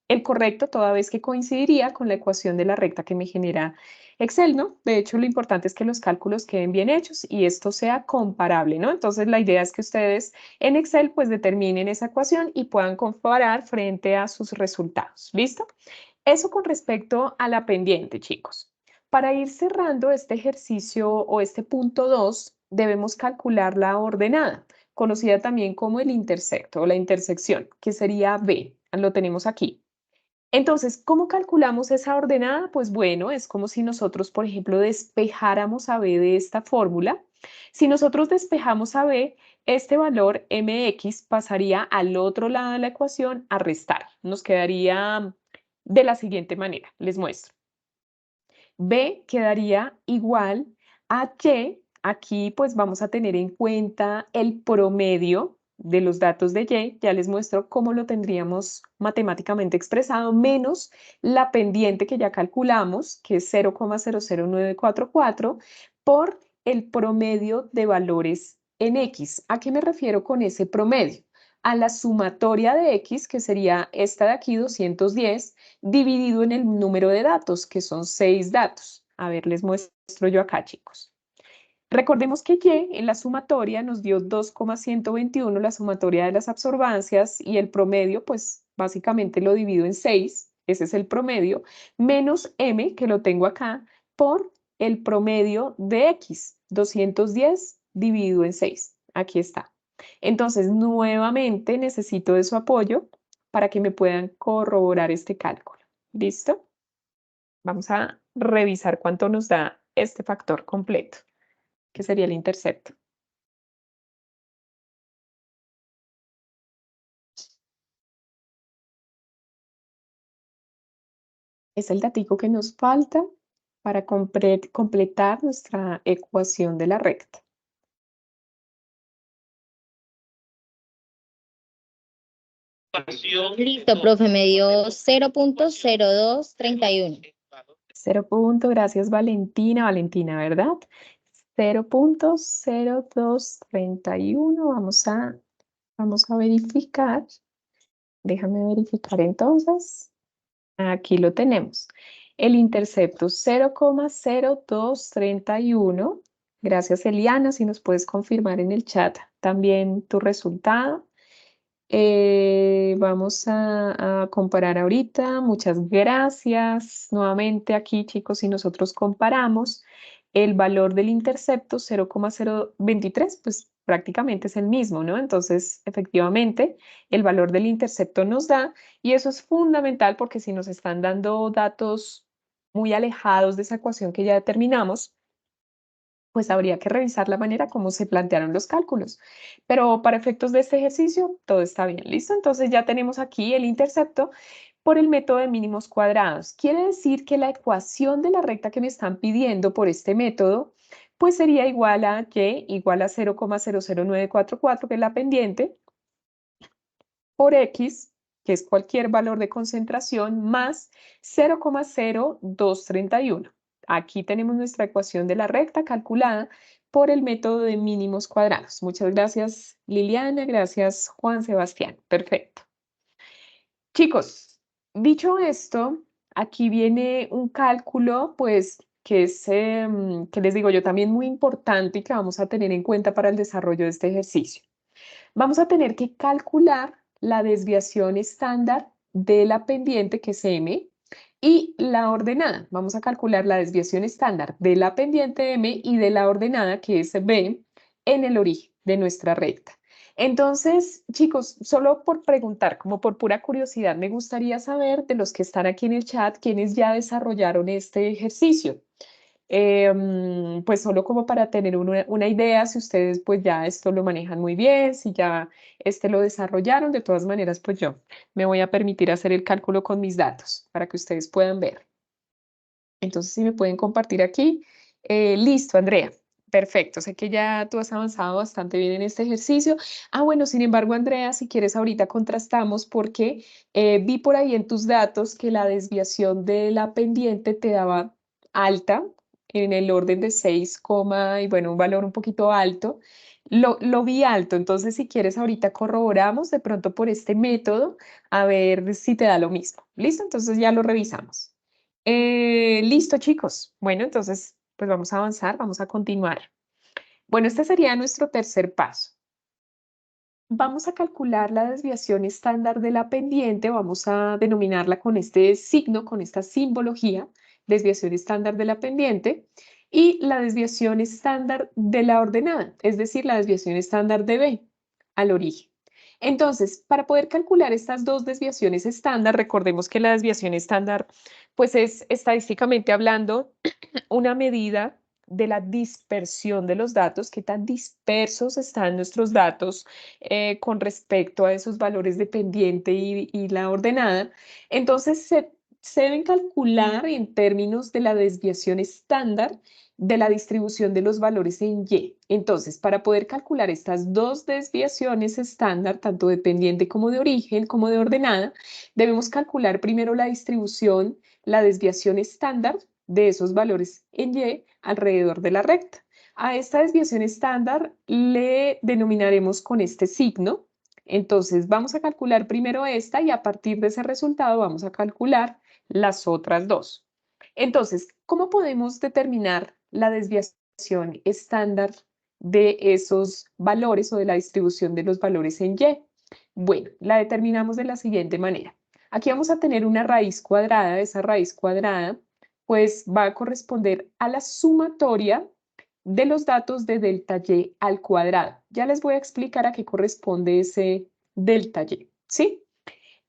el correcto toda vez que coincidiría con la ecuación de la recta que me genera Excel, ¿no? De hecho, lo importante es que los cálculos queden bien hechos y esto sea comparable, ¿no? Entonces, la idea es que ustedes en Excel pues determinen esa ecuación y puedan comparar frente a sus resultados. ¿Listo? Eso con respecto a la pendiente, chicos. Para ir cerrando este ejercicio o este punto 2, debemos calcular la ordenada, conocida también como el intersecto o la intersección, que sería B. Lo tenemos aquí. Entonces, ¿cómo calculamos esa ordenada? Pues bueno, es como si nosotros, por ejemplo, despejáramos a B de esta fórmula. Si nosotros despejamos a B, este valor mx pasaría al otro lado de la ecuación a restar. Nos quedaría de la siguiente manera. Les muestro. B quedaría igual a Y. Aquí pues vamos a tener en cuenta el promedio de los datos de Y. Ya les muestro cómo lo tendríamos matemáticamente expresado, menos la pendiente que ya calculamos, que es 0,00944, por el promedio de valores en X. ¿A qué me refiero con ese promedio? A la sumatoria de X, que sería esta de aquí, 210, dividido en el número de datos, que son 6 datos. A ver, les muestro yo acá, chicos. Recordemos que Y en la sumatoria nos dio 2,121, la sumatoria de las absorbancias, y el promedio, pues básicamente lo divido en 6, ese es el promedio, menos M, que lo tengo acá, por el promedio de X, 210 dividido en 6. Aquí está. Entonces, nuevamente necesito de su apoyo para que me puedan corroborar este cálculo. ¿Listo? Vamos a revisar cuánto nos da este factor completo, que sería el intercepto. Es el datico que nos falta para completar nuestra ecuación de la recta. Listo, profe, me dio 0.0231. 0 punto, gracias Valentina, Valentina, ¿verdad? 0,0231. Vamos a verificar. Déjame verificar entonces. Aquí lo tenemos. El intercepto 0,0231. Gracias, Eliana. Si nos puedes confirmar en el chat también tu resultado. Vamos a comparar ahorita. Muchas gracias. Nuevamente aquí, chicos, si nosotros comparamos el valor del intercepto 0,023, pues prácticamente es el mismo, ¿no? Entonces, efectivamente, el valor del intercepto nos da, y eso es fundamental porque si nos están dando datos muy alejados de esa ecuación que ya determinamos, pues habría que revisar la manera como se plantearon los cálculos. Pero para efectos de este ejercicio, todo está bien, ¿listo? Entonces ya tenemos aquí el intercepto por el método de mínimos cuadrados. Quiere decir que la ecuación de la recta que me están pidiendo por este método, pues sería igual a y igual a 0,00944, que es la pendiente, por x, que es cualquier valor de concentración, más 0,0231. Aquí tenemos nuestra ecuación de la recta calculada por el método de mínimos cuadrados. Muchas gracias, Liliana. Gracias, Juan Sebastián. Perfecto. Chicos, dicho esto, aquí viene un cálculo, pues, que es, que les digo yo, también muy importante y que vamos a tener en cuenta para el desarrollo de este ejercicio. Vamos a tener que calcular la desviación estándar de la pendiente, que es M, y la ordenada. Vamos a calcular la desviación estándar de la pendiente M y de la ordenada, que es B, en el origen de nuestra recta. Entonces, chicos, solo por preguntar, como por pura curiosidad, me gustaría saber de los que están aquí en el chat, quiénes ya desarrollaron este ejercicio. Pues solo como para tener una idea, si ustedes pues ya esto lo manejan muy bien, si ya lo desarrollaron. De todas maneras, pues yo me voy a permitir hacer el cálculo con mis datos para que ustedes puedan ver. Entonces, si me pueden compartir aquí. Listo, Andrea. Perfecto, sé que ya tú has avanzado bastante bien en este ejercicio. Bueno, sin embargo, Andrea, si quieres ahorita contrastamos porque vi por ahí en tus datos que la desviación de la pendiente te daba alta, en el orden de 6, y bueno, un valor un poquito alto. Lo vi alto, entonces si quieres ahorita corroboramos de pronto por este método a ver si te da lo mismo. ¿Listo? Entonces ya lo revisamos. Listo, chicos. Bueno, entonces, pues vamos a avanzar, vamos a continuar. Bueno, este sería nuestro tercer paso. Vamos a calcular la desviación estándar de la pendiente, vamos a denominarla con este signo, con esta simbología, desviación estándar de la pendiente, y la desviación estándar de la ordenada, es decir, la desviación estándar de B al origen. Entonces, para poder calcular estas dos desviaciones estándar, recordemos que la desviación estándar, pues es estadísticamente hablando una medida de la dispersión de los datos, qué tan dispersos están nuestros datos con respecto a esos valores de pendiente y la ordenada. Entonces, se deben calcular en términos de la desviación estándar de la distribución de los valores en Y. Entonces, para poder calcular estas dos desviaciones estándar, tanto de pendiente como de origen, como de ordenada, debemos calcular primero la distribución, la desviación estándar de esos valores en Y alrededor de la recta. A esta desviación estándar le denominaremos con este signo. Entonces vamos a calcular primero esta y a partir de ese resultado vamos a calcular las otras dos. Entonces, ¿cómo podemos determinar la desviación estándar de esos valores o de la distribución de los valores en Y? Bueno, la determinamos de la siguiente manera. Aquí vamos a tener una raíz cuadrada. Esa raíz cuadrada pues va a corresponder a la sumatoria de los datos de delta Y al cuadrado. Ya les voy a explicar a qué corresponde ese delta Y, ¿sí?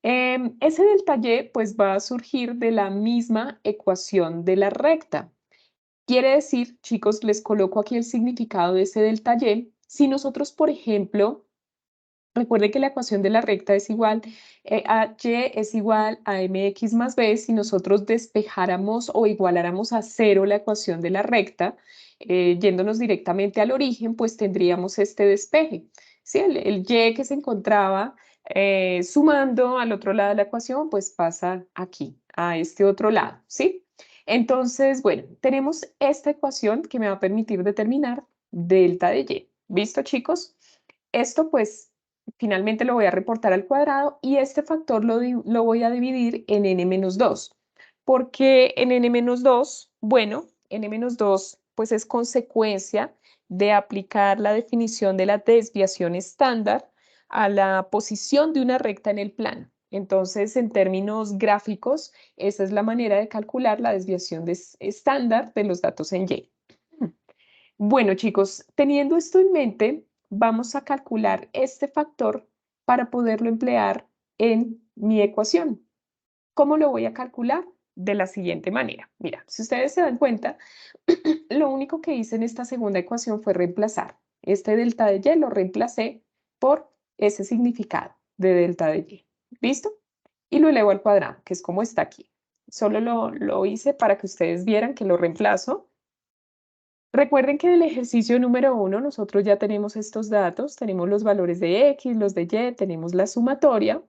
Ese delta Y pues va a surgir de la misma ecuación de la recta. Quiere decir, chicos, les coloco aquí el significado de ese delta Y. Si nosotros, por ejemplo, recuerden que la ecuación de la recta es igual a y es igual a mx más b. Si nosotros despejáramos o igualáramos a cero la ecuación de la recta, yéndonos directamente al origen, pues tendríamos este despeje. ¿Sí? El y que se encontraba sumando al otro lado de la ecuación, pues pasa aquí, a este otro lado. ¿Sí? Entonces, bueno, tenemos esta ecuación que me va a permitir determinar delta de y. ¿Listo, chicos? Esto pues finalmente lo voy a reportar al cuadrado y este factor lo voy a dividir en n-2. ¿Por qué en n-2? Bueno, n-2 pues es consecuencia de aplicar la definición de la desviación estándar a la posición de una recta en el plano. Entonces, en términos gráficos, esa es la manera de calcular la desviación estándar de los datos en Y. Bueno, chicos, teniendo esto en mente, vamos a calcular este factor para poderlo emplear en mi ecuación. ¿Cómo lo voy a calcular? De la siguiente manera. Mira, si ustedes se dan cuenta, lo único que hice en esta segunda ecuación fue reemplazar. Este delta de y lo reemplacé por ese significado de delta de y. ¿Listo? Y lo elevo al cuadrado, que es como está aquí. Solo lo hice para que ustedes vieran que lo reemplazo. Recuerden que del ejercicio número 1 nosotros ya tenemos estos datos, tenemos los valores de x, los de y, tenemos la sumatoria.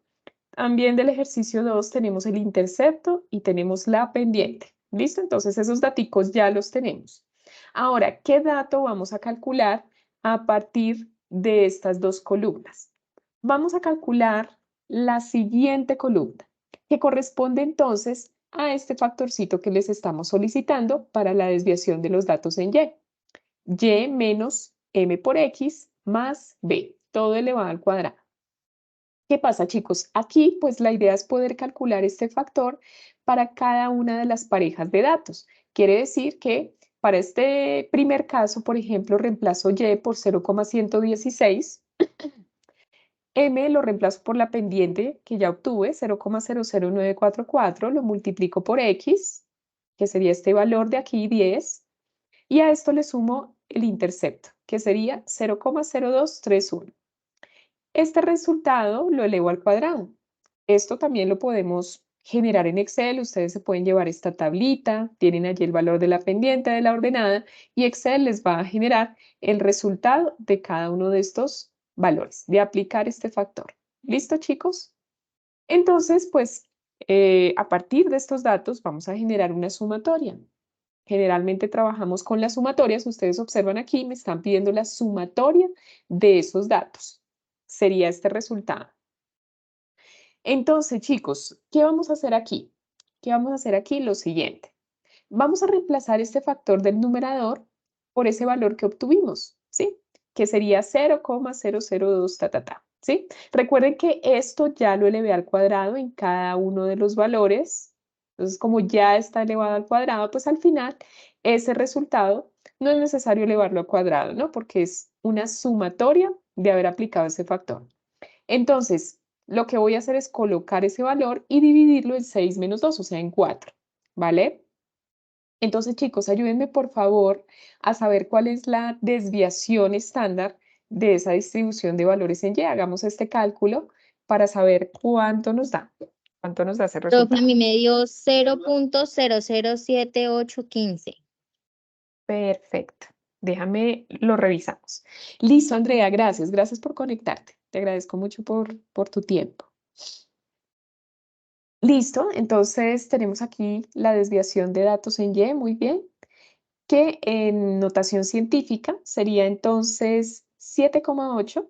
También del ejercicio 2 tenemos el intercepto y tenemos la pendiente. ¿Listo? Entonces esos daticos ya los tenemos. Ahora, ¿qué dato vamos a calcular a partir de estas dos columnas? Vamos a calcular la siguiente columna, que corresponde entonces a este factorcito que les estamos solicitando para la desviación de los datos en y. Y menos m por x más b, todo elevado al cuadrado. ¿Qué pasa, chicos? Aquí, pues la idea es poder calcular este factor para cada una de las parejas de datos. Quiere decir que para este primer caso, por ejemplo, reemplazo y por 0,116, m lo reemplazo por la pendiente que ya obtuve, 0,00944, lo multiplico por x, que sería este valor de aquí, 10, y a esto le sumo el intercepto, que sería 0,0231. Este resultado lo elevo al cuadrado. Esto también lo podemos generar en Excel. Ustedes se pueden llevar esta tablita, tienen allí el valor de la pendiente de la ordenada y Excel les va a generar el resultado de cada uno de estos valores, de aplicar este factor. ¿Listo, chicos? Entonces, pues, a partir de estos datos vamos a generar una sumatoria. Generalmente trabajamos con las sumatorias. Ustedes observan aquí, me están pidiendo la sumatoria de esos datos. Sería este resultado. Entonces, chicos, ¿qué vamos a hacer aquí? ¿Qué vamos a hacer aquí? Lo siguiente. Vamos a reemplazar este factor del numerador por ese valor que obtuvimos, ¿sí? Que sería 0,002, ¿sí? Recuerden que esto ya lo elevé al cuadrado en cada uno de los valores. Entonces, como ya está elevado al cuadrado, pues al final ese resultado no es necesario elevarlo al cuadrado, ¿no? Porque es una sumatoria de haber aplicado ese factor. Entonces, lo que voy a hacer es colocar ese valor y dividirlo en 6 menos 2, o sea, en 4, ¿vale? Entonces, chicos, ayúdenme por favor a saber cuál es la desviación estándar de esa distribución de valores en Y. Hagamos este cálculo para saber cuánto nos da ese Profe, a resultado. mí me dio 0,007815. Perfecto. Déjame, lo revisamos. Listo, Andrea, gracias. Gracias por conectarte. Te agradezco mucho por tu tiempo. Listo, entonces tenemos aquí la desviación de datos en Y, muy bien, que en notación científica sería entonces 7,8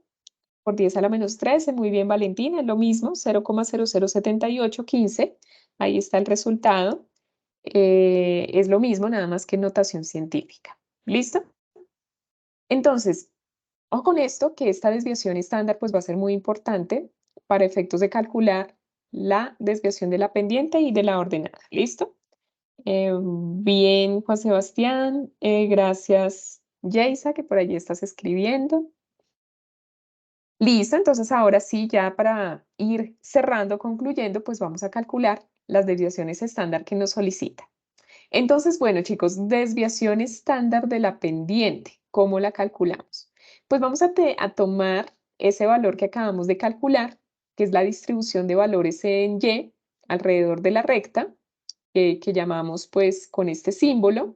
por 10 a la menos 13, muy bien, Valentina, es lo mismo, 0,007815, ahí está el resultado, es lo mismo, nada más que en notación científica. ¿Listo? Entonces, ojo con esto, que esta desviación estándar pues va a ser muy importante para efectos de calcular la desviación de la pendiente y de la ordenada. ¿Listo? Bien, Juan Sebastián, gracias, Yeisa, que por allí estás escribiendo. Listo, entonces ahora sí, ya para ir cerrando, concluyendo, pues vamos a calcular las desviaciones estándar que nos solicita. Entonces, bueno, chicos, desviación estándar de la pendiente, ¿cómo la calculamos? Pues vamos a tomar ese valor que acabamos de calcular, que es la distribución de valores en Y alrededor de la recta, que llamamos pues con este símbolo,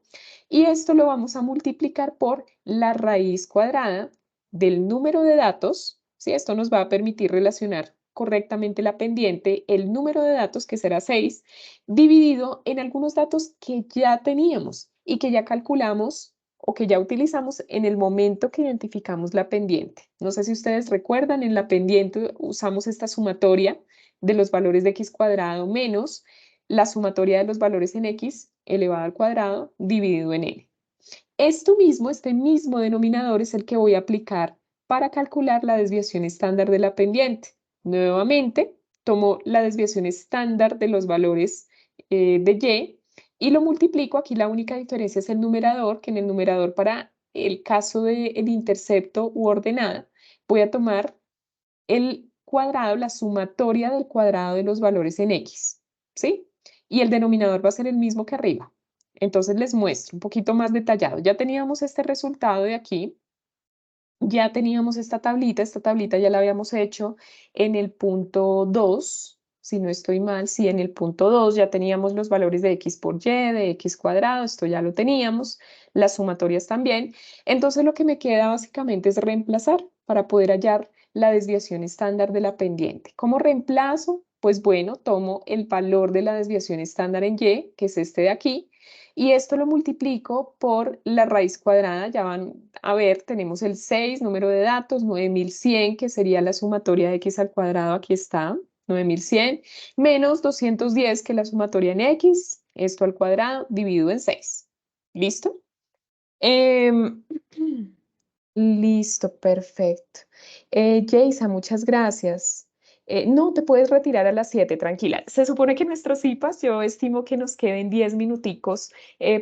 y esto lo vamos a multiplicar por la raíz cuadrada del número de datos, ¿sí? Esto nos va a permitir relacionar correctamente la pendiente, el número de datos, que será 6, dividido en algunos datos que ya teníamos y que ya calculamos o que ya utilizamos en el momento que identificamos la pendiente. No sé si ustedes recuerdan, en la pendiente usamos esta sumatoria de los valores de x cuadrado menos la sumatoria de los valores en x elevado al cuadrado dividido en n. Este mismo denominador es el que voy a aplicar para calcular la desviación estándar de la pendiente. Nuevamente, tomo la desviación estándar de los valores de y lo multiplico. Aquí la única diferencia es el numerador, que en el numerador para el caso del intercepto u ordenada, voy a tomar el cuadrado, la sumatoria del cuadrado de los valores en X, ¿sí? Y el denominador va a ser el mismo que arriba. Entonces les muestro un poquito más detallado. Ya teníamos este resultado de aquí. Ya teníamos esta tablita ya la habíamos hecho en el punto 2, si no estoy mal, sí, en el punto 2 ya teníamos los valores de x por y, de x cuadrado, esto ya lo teníamos, las sumatorias también. Entonces lo que me queda básicamente es reemplazar para poder hallar la desviación estándar de la pendiente. ¿Cómo reemplazo? Pues bueno, tomo el valor de la desviación estándar en y, que es este de aquí, y esto lo multiplico por la raíz cuadrada. Ya van a ver, tenemos el 6, número de datos, 9100, que sería la sumatoria de x al cuadrado, aquí está, 9100, menos 210, que es la sumatoria en x, esto al cuadrado, dividido en 6. ¿Listo? Em, Listo, perfecto. Yeisa, muchas gracias. No, te puedes retirar a las 7, tranquila. Se supone que nuestros CIPAS, yo estimo que nos queden 10 minuticos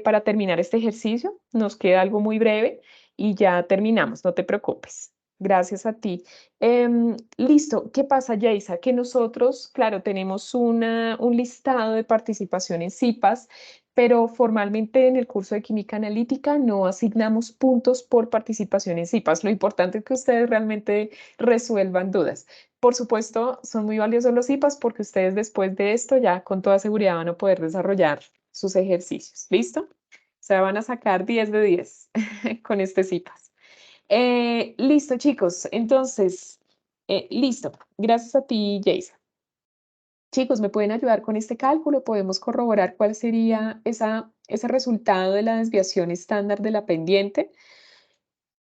para terminar este ejercicio. Nos queda algo muy breve y ya terminamos, no te preocupes. Gracias a ti. Listo, ¿qué pasa, Yeisa? Que nosotros, claro, tenemos un listado de participación en CIPAS, pero formalmente en el curso de química analítica no asignamos puntos por participación en CIPAS. Lo importante es que ustedes realmente resuelvan dudas. Por supuesto, son muy valiosos los CIPAS porque ustedes después de esto ya con toda seguridad van a poder desarrollar sus ejercicios. ¿Listo? O sea, van a sacar 10 de 10 con este CIPAS. Listo, chicos. Entonces, listo. Gracias a ti, Jason. Chicos, ¿me pueden ayudar con este cálculo? Podemos corroborar cuál sería ese resultado de la desviación estándar de la pendiente.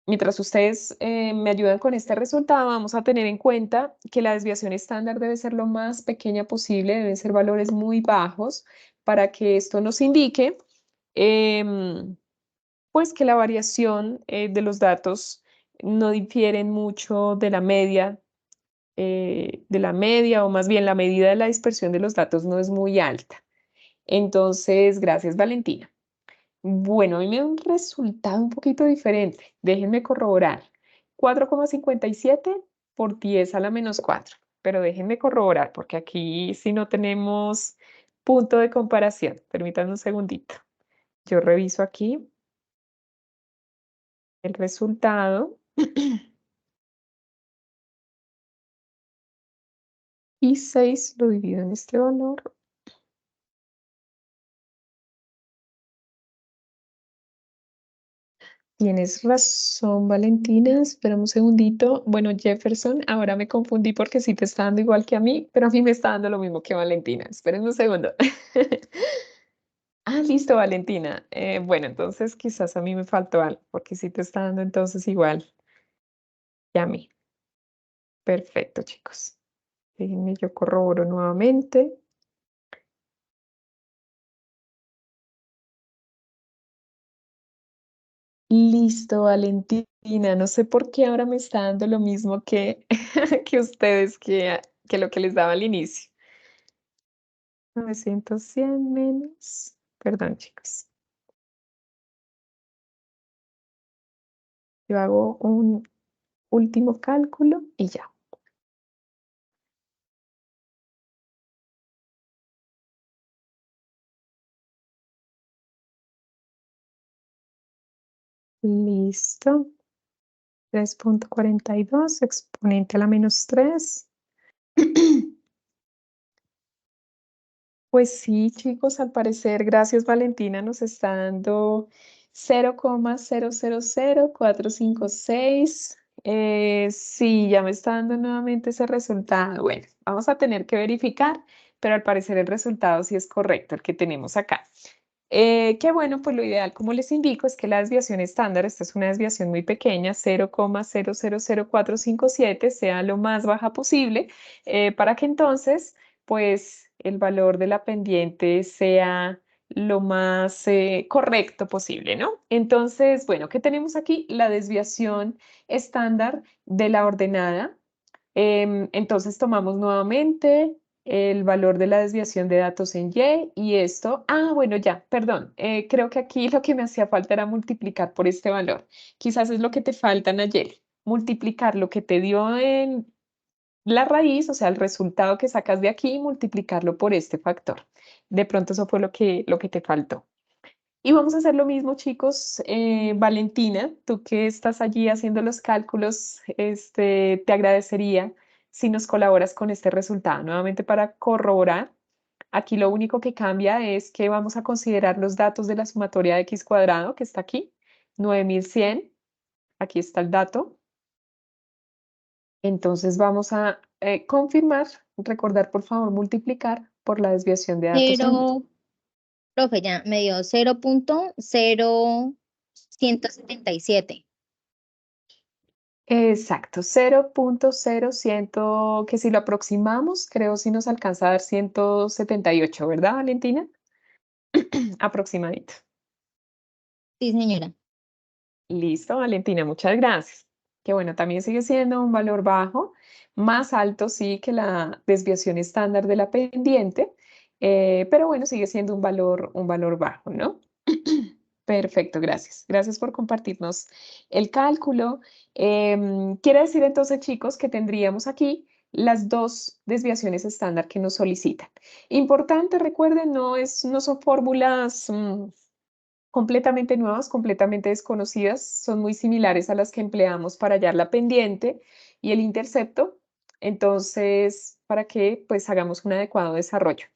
Mientras ustedes me ayudan con este resultado, vamos a tener en cuenta que la desviación estándar debe ser lo más pequeña posible, deben ser valores muy bajos para que esto nos indique em, pues que la variación de los datos no difieren mucho de la media, o más bien la medida de la dispersión de los datos no es muy alta. Entonces, gracias, Valentina. Bueno, a mí me da un resultado un poquito diferente. Déjenme corroborar. 4,57 por 10 a la menos 4. Pero déjenme corroborar porque aquí sí no tenemos punto de comparación. Permítanme un segundito. Yo reviso aquí el resultado. Y 6 lo divido en este valor. Tienes razón, Valentina. Espera un segundito. Bueno, Jefferson, ahora me confundí porque sí te está dando igual que a mí, pero a mí me está dando lo mismo que Valentina. Esperen un segundo. Ah, listo, Valentina. Bueno, entonces quizás a mí me faltó algo, porque sí te está dando entonces igual que a mí. Perfecto, chicos. Déjenme, yo corroboro nuevamente. Listo, Valentina. No sé por qué ahora me está dando lo mismo que, que ustedes, que lo que les daba al inicio. 900, 100 menos. Perdón, chicos. Yo hago un último cálculo y ya. Listo. 3,42 exponente a la menos 3. Pues sí, chicos, al parecer, gracias Valentina, nos está dando 0,000456. Sí, ya me está dando nuevamente ese resultado. Bueno, vamos a tener que verificar, pero al parecer el resultado sí es correcto, el que tenemos acá. Qué bueno, pues lo ideal, como les indico, es que la desviación estándar, esta es una desviación muy pequeña, 0,000457, sea lo más baja posible, para que entonces pues el valor de la pendiente sea lo más correcto posible, ¿no? Entonces, bueno, ¿qué tenemos aquí? La desviación estándar de la ordenada. Entonces tomamos nuevamente el valor de la desviación de datos en Y esto, bueno, ya, perdón, creo que aquí lo que me hacía falta era multiplicar por este valor. Quizás es lo que te falta, Nayeli, multiplicar lo que te dio en la raíz, o sea, el resultado que sacas de aquí, multiplicarlo por este factor. De pronto eso fue lo que te faltó. Y vamos a hacer lo mismo, chicos. Valentina, tú que estás allí haciendo los cálculos, te agradecería si nos colaboras con este resultado. Nuevamente para corroborar, aquí lo único que cambia es que vamos a considerar los datos de la sumatoria de x cuadrado, que está aquí, 9100. Aquí está el dato. Entonces vamos a confirmar, recordar por favor multiplicar por la desviación de datos en Y. Cero, profe, ya me dio 0.0177. Exacto, 0.0100, que si lo aproximamos, creo si nos alcanza a dar 178, ¿verdad, Valentina? Aproximadito. Sí, señora. Listo, Valentina, muchas gracias. Que bueno, también sigue siendo un valor bajo, más alto sí que la desviación estándar de la pendiente, pero bueno, sigue siendo un valor bajo, ¿no? Perfecto, gracias. Gracias por compartirnos el cálculo. Quiere decir entonces, chicos, que tendríamos aquí las dos desviaciones estándar que nos solicitan. Importante, recuerden, no son fórmulas completamente nuevas, completamente desconocidas, son muy similares a las que empleamos para hallar la pendiente y el intercepto. Entonces, para que pues hagamos un adecuado desarrollo.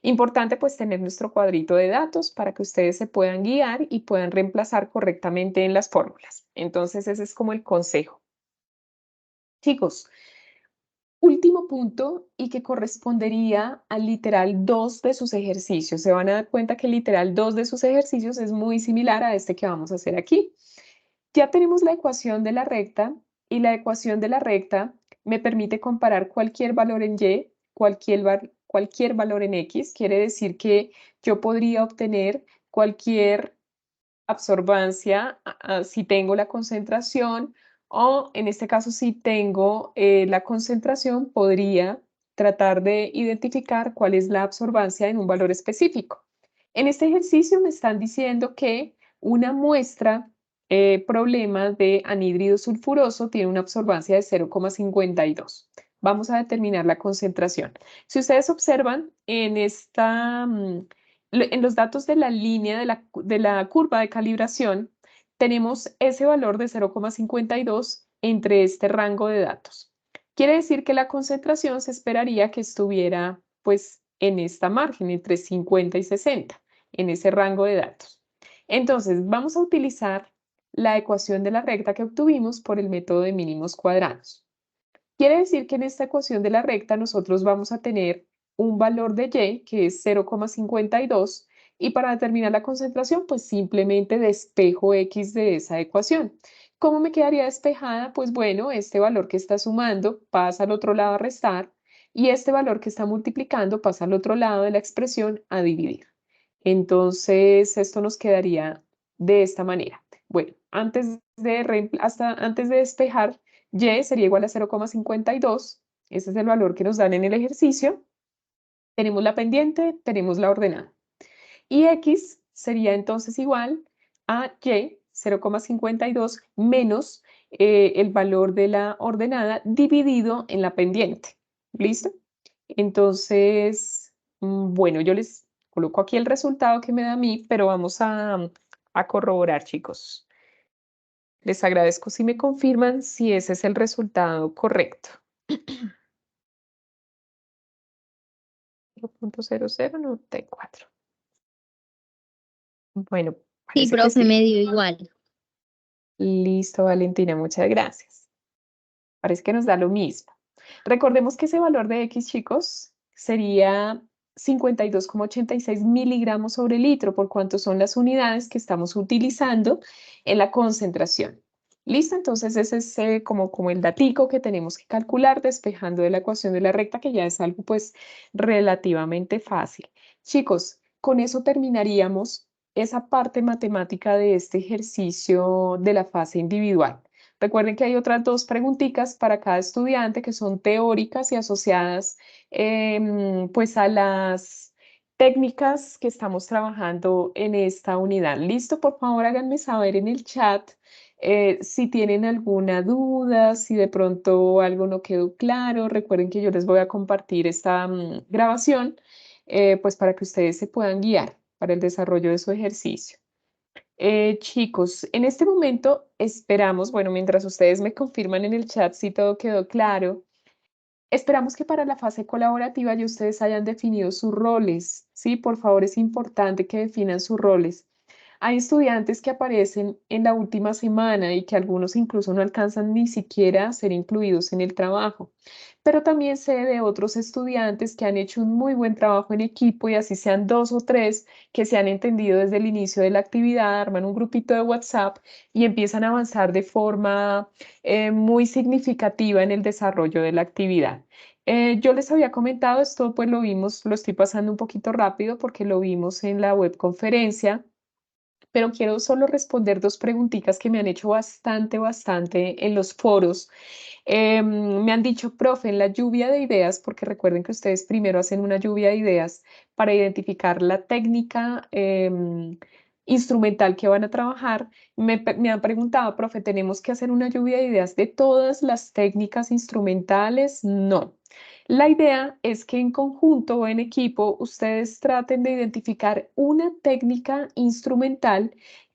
Importante pues tener nuestro cuadrito de datos para que ustedes se puedan guiar y puedan reemplazar correctamente en las fórmulas. Entonces, ese es como el consejo. Chicos, último punto y que correspondería al literal 2 de sus ejercicios. Se van a dar cuenta que el literal 2 de sus ejercicios es muy similar a este que vamos a hacer aquí. Ya tenemos la ecuación de la recta y la ecuación de la recta me permite comparar cualquier valor en Y, cualquier valor en X. Quiere decir que yo podría obtener cualquier absorbancia si tengo la concentración o en este caso si tengo la concentración podría tratar de identificar cuál es la absorbancia en un valor específico. En este ejercicio me están diciendo que una muestra problema de anhídrido sulfuroso tiene una absorbancia de 0,52. Vamos a determinar la concentración. Si ustedes observan en en los datos de la línea de la curva de calibración, tenemos ese valor de 0,52 entre este rango de datos. Quiere decir que la concentración se esperaría que estuviera pues en esta margen, entre 50 y 60, en ese rango de datos. Entonces, vamos a utilizar la ecuación de la recta que obtuvimos por el método de mínimos cuadrados. Quiere decir que en esta ecuación de la recta nosotros vamos a tener un valor de Y que es 0,52 y para determinar la concentración pues simplemente despejo X de esa ecuación. ¿Cómo me quedaría despejada? Pues bueno, este valor que está sumando pasa al otro lado a restar y este valor que está multiplicando pasa al otro lado de la expresión a dividir. Entonces esto nos quedaría de esta manera. Bueno, antes de despejar, Y sería igual a 0,52. Ese es el valor que nos dan en el ejercicio. Tenemos la pendiente, tenemos la ordenada. Y X sería entonces igual a Y, 0,52 menos el valor de la ordenada dividido en la pendiente. ¿Listo? Entonces, bueno, yo les coloco aquí el resultado que me da a mí, pero vamos a corroborar, chicos. Les agradezco si me confirman si ese es el resultado correcto. 0,0094. Bueno, Sí, parece que profe, sí. me dio igual. Listo, Valentina, muchas gracias. Parece que nos da lo mismo. Recordemos que ese valor de X, chicos, sería 52,86 miligramos sobre litro, por cuanto son las unidades que estamos utilizando en la concentración. ¿Listo? Entonces ese es como el datico que tenemos que calcular despejando de la ecuación de la recta, que ya es algo pues relativamente fácil. Chicos, con eso terminaríamos esa parte matemática de este ejercicio de la fase individual. Recuerden que hay otras dos preguntitas para cada estudiante que son teóricas y asociadas pues a las técnicas que estamos trabajando en esta unidad. ¿Listo? Por favor, háganme saber en el chat si tienen alguna duda, si de pronto algo no quedó claro. Recuerden que yo les voy a compartir esta grabación pues para que ustedes se puedan guiar para el desarrollo de su ejercicio. Chicos, en este momento esperamos, bueno, mientras ustedes me confirman en el chat si todo quedó claro, esperamos que para la fase colaborativa ya ustedes hayan definido sus roles, ¿sí? Por favor, es importante que definan sus roles. Hay estudiantes que aparecen en la última semana y que algunos incluso no alcanzan ni siquiera a ser incluidos en el trabajo. Pero también sé de otros estudiantes que han hecho un muy buen trabajo en equipo y así sean dos o tres que se han entendido desde el inicio de la actividad, arman un grupito de WhatsApp y empiezan a avanzar de forma muy significativa en el desarrollo de la actividad. Yo les había comentado esto, pues lo vimos, lo estoy pasando un poquito rápido porque lo vimos en la webconferencia, pero quiero solo responder dos preguntitas que me han hecho bastante en los foros. Me han dicho, profe, en la lluvia de ideas, porque recuerden que ustedes primero hacen una lluvia de ideas para identificar la técnica instrumental que van a trabajar. Me han preguntado, profe, ¿tenemos que hacer una lluvia de ideas de todas las técnicas instrumentales? No. La idea es que en conjunto o en equipo ustedes traten de identificar una técnica instrumental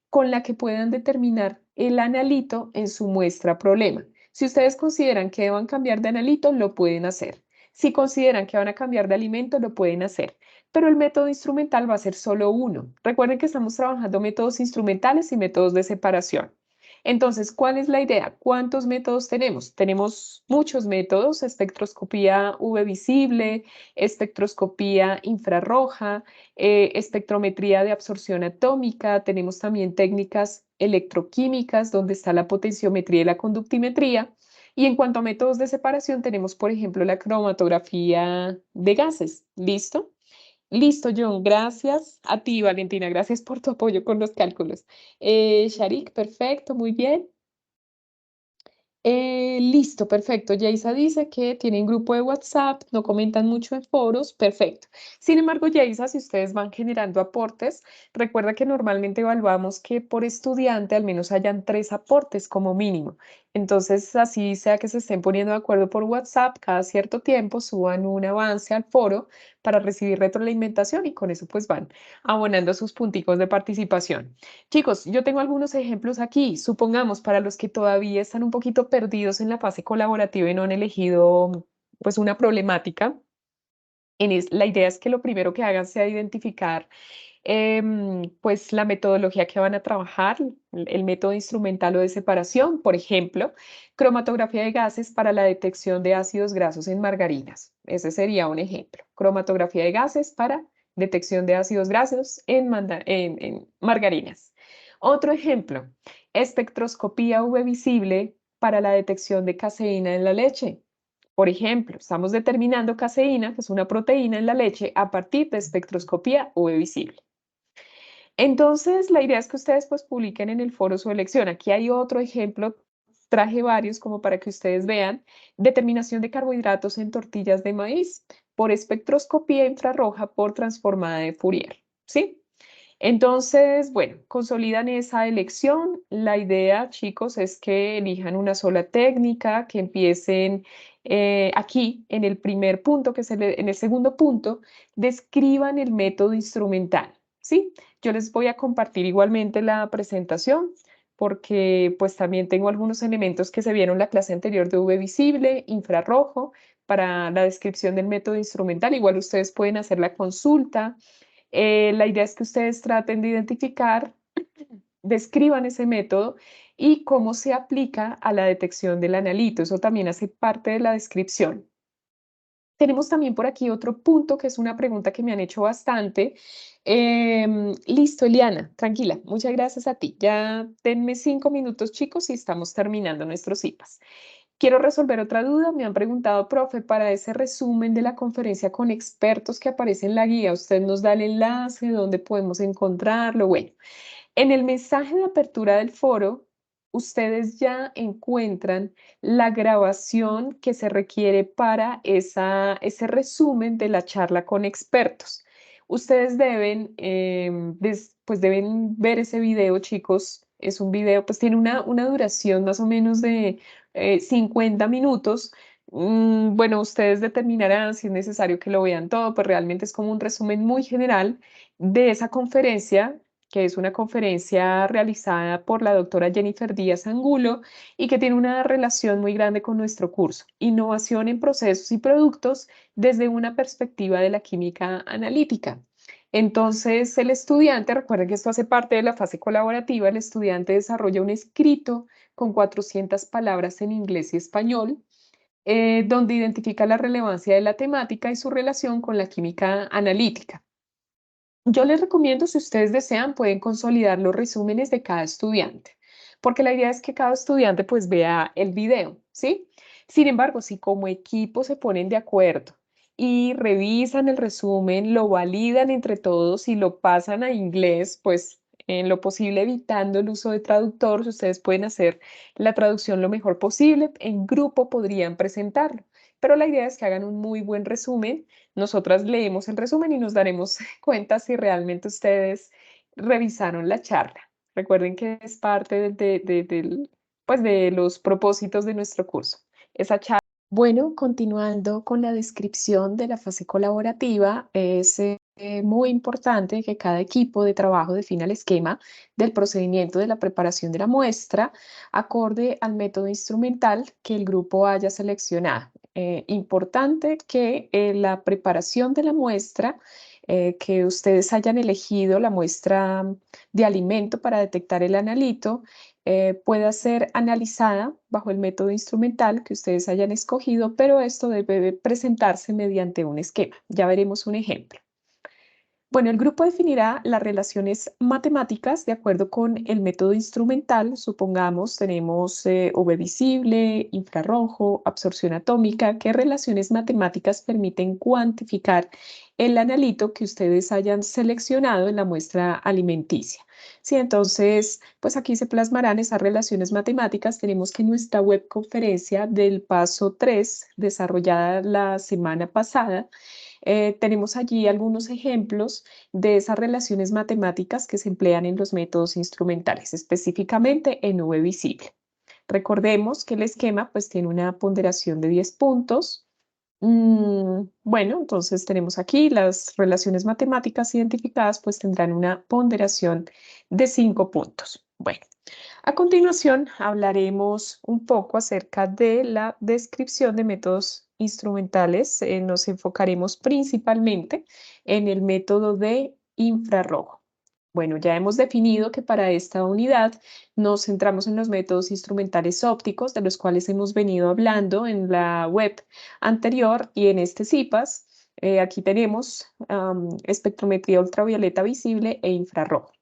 con la que puedan determinar el analito en su muestra problema. Si ustedes consideran que deban cambiar de analito, lo pueden hacer. Si consideran que van a cambiar de alimento, lo pueden hacer. Pero el método instrumental va a ser solo uno. Recuerden que estamos trabajando métodos instrumentales y métodos de separación. Entonces, ¿cuál es la idea? ¿Cuántos métodos tenemos? Tenemos muchos métodos: espectroscopía UV visible, espectroscopía infrarroja, espectrometría de absorción atómica, tenemos también técnicas electroquímicas donde está la potenciometría y la conductimetría. Y en cuanto a métodos de separación, tenemos, por ejemplo, la cromatografía de gases. ¿Listo? Listo, John, gracias. A ti, Valentina, gracias por tu apoyo con los cálculos. Sharik, perfecto, muy bien. Listo, perfecto. Yaisa dice que tienen grupo de WhatsApp, no comentan mucho en foros, perfecto. Sin embargo, Yaisa, si ustedes van generando aportes, recuerda que normalmente evaluamos que por estudiante al menos hayan 3 aportes como mínimo. Entonces, así sea que se estén poniendo de acuerdo por WhatsApp, cada cierto tiempo suban un avance al foro para recibir retroalimentación y con eso pues van abonando sus punticos de participación. Chicos, yo tengo algunos ejemplos aquí. Supongamos para los que todavía están un poquito perdidos en la fase colaborativa y no han elegido pues una problemática. La idea es que lo primero que hagan sea identificar pues la metodología que van a trabajar, el método instrumental o de separación, por ejemplo, cromatografía de gases para la detección de ácidos grasos en margarinas. Ese sería un ejemplo. Cromatografía de gases para detección de ácidos grasos en margarinas. Otro ejemplo, espectroscopía UV visible para la detección de caseína en la leche. Por ejemplo, estamos determinando caseína, que es una proteína en la leche, a partir de espectroscopía UV visible. Entonces, la idea es que ustedes pues publiquen en el foro su elección. Aquí hay otro ejemplo, traje varios como para que ustedes vean. Determinación de carbohidratos en tortillas de maíz por espectroscopía infrarroja por transformada de Fourier, ¿sí? Entonces, bueno, consolidan esa elección. La idea, chicos, es que elijan una sola técnica, que empiecen aquí en el primer punto, en el segundo punto, describan el método instrumental, ¿sí? Yo les voy a compartir igualmente la presentación porque pues también tengo algunos elementos que se vieron en la clase anterior de UV visible, infrarrojo, para la descripción del método instrumental. Igual ustedes pueden hacer la consulta. La idea es que ustedes traten de identificar, describan ese método y cómo se aplica a la detección del analito. Eso también hace parte de la descripción. Tenemos también por aquí otro punto que es una pregunta que me han hecho bastante. Listo, Eliana, tranquila, muchas gracias a ti. Ya denme 5 minutos, chicos, y estamos terminando nuestros IPAs. Quiero resolver otra duda. Me han preguntado, profe, para ese resumen de la conferencia con expertos que aparece en la guía, ¿usted nos da el enlace? ¿Dónde podemos encontrarlo? Bueno, en el mensaje de apertura del foro ustedes ya encuentran la grabación que se requiere para ese resumen de la charla con expertos. Ustedes deben, pues deben ver ese video, chicos. Es un video, pues tiene una duración más o menos de 50 minutos. Bueno, ustedes determinarán si es necesario que lo vean todo, pues realmente es como un resumen muy general de esa conferencia, que es una conferencia realizada por la doctora Jennifer Díaz Angulo y que tiene una relación muy grande con nuestro curso, Innovación en Procesos y Productos desde una perspectiva de la química analítica. Entonces, el estudiante, recuerden que esto hace parte de la fase colaborativa, el estudiante desarrolla un escrito con 400 palabras en inglés y español, donde identifica la relevancia de la temática y su relación con la química analítica. Yo les recomiendo, si ustedes desean, pueden consolidar los resúmenes de cada estudiante, porque la idea es que cada estudiante pues vea el video, ¿sí? Sin embargo, si como equipo se ponen de acuerdo y revisan el resumen, lo validan entre todos y lo pasan a inglés, pues en lo posible evitando el uso de traductor, si ustedes pueden hacer la traducción lo mejor posible, en grupo podrían presentarlo. Pero la idea es que hagan un muy buen resumen. Nosotras leemos el resumen y nos daremos cuenta si realmente ustedes revisaron la charla. Recuerden que es parte pues de los propósitos de nuestro curso. Esa charla. Bueno, continuando con la descripción de la fase colaborativa, es muy importante que cada equipo de trabajo defina el esquema del procedimiento de la preparación de la muestra acorde al método instrumental que el grupo haya seleccionado. Importante que la preparación de la muestra, que ustedes hayan elegido la muestra de alimento para detectar el analito, pueda ser analizada bajo el método instrumental que ustedes hayan escogido, pero esto debe presentarse mediante un esquema. Ya veremos un ejemplo. Bueno, el grupo definirá las relaciones matemáticas de acuerdo con el método instrumental. Supongamos, tenemos UV visible, infrarrojo, absorción atómica. ¿Qué relaciones matemáticas permiten cuantificar el analito que ustedes hayan seleccionado en la muestra alimenticia? Sí, entonces, pues aquí se plasmarán esas relaciones matemáticas. Tenemos que nuestra web conferencia del paso 3, desarrollada la semana pasada, tenemos allí algunos ejemplos de esas relaciones matemáticas que se emplean en los métodos instrumentales, específicamente en V visible. Recordemos que el esquema pues tiene una ponderación de 10 puntos. Bueno, entonces tenemos aquí las relaciones matemáticas identificadas pues tendrán una ponderación de 5 puntos. Bueno, a continuación hablaremos un poco acerca de la descripción de métodos instrumentales. Nos enfocaremos principalmente en el método de infrarrojo. Bueno, ya hemos definido que para esta unidad nos centramos en los métodos instrumentales ópticos, de los cuales hemos venido hablando en la web anterior y en este CIPAS. Aquí tenemos espectrometría ultravioleta visible e infrarrojo.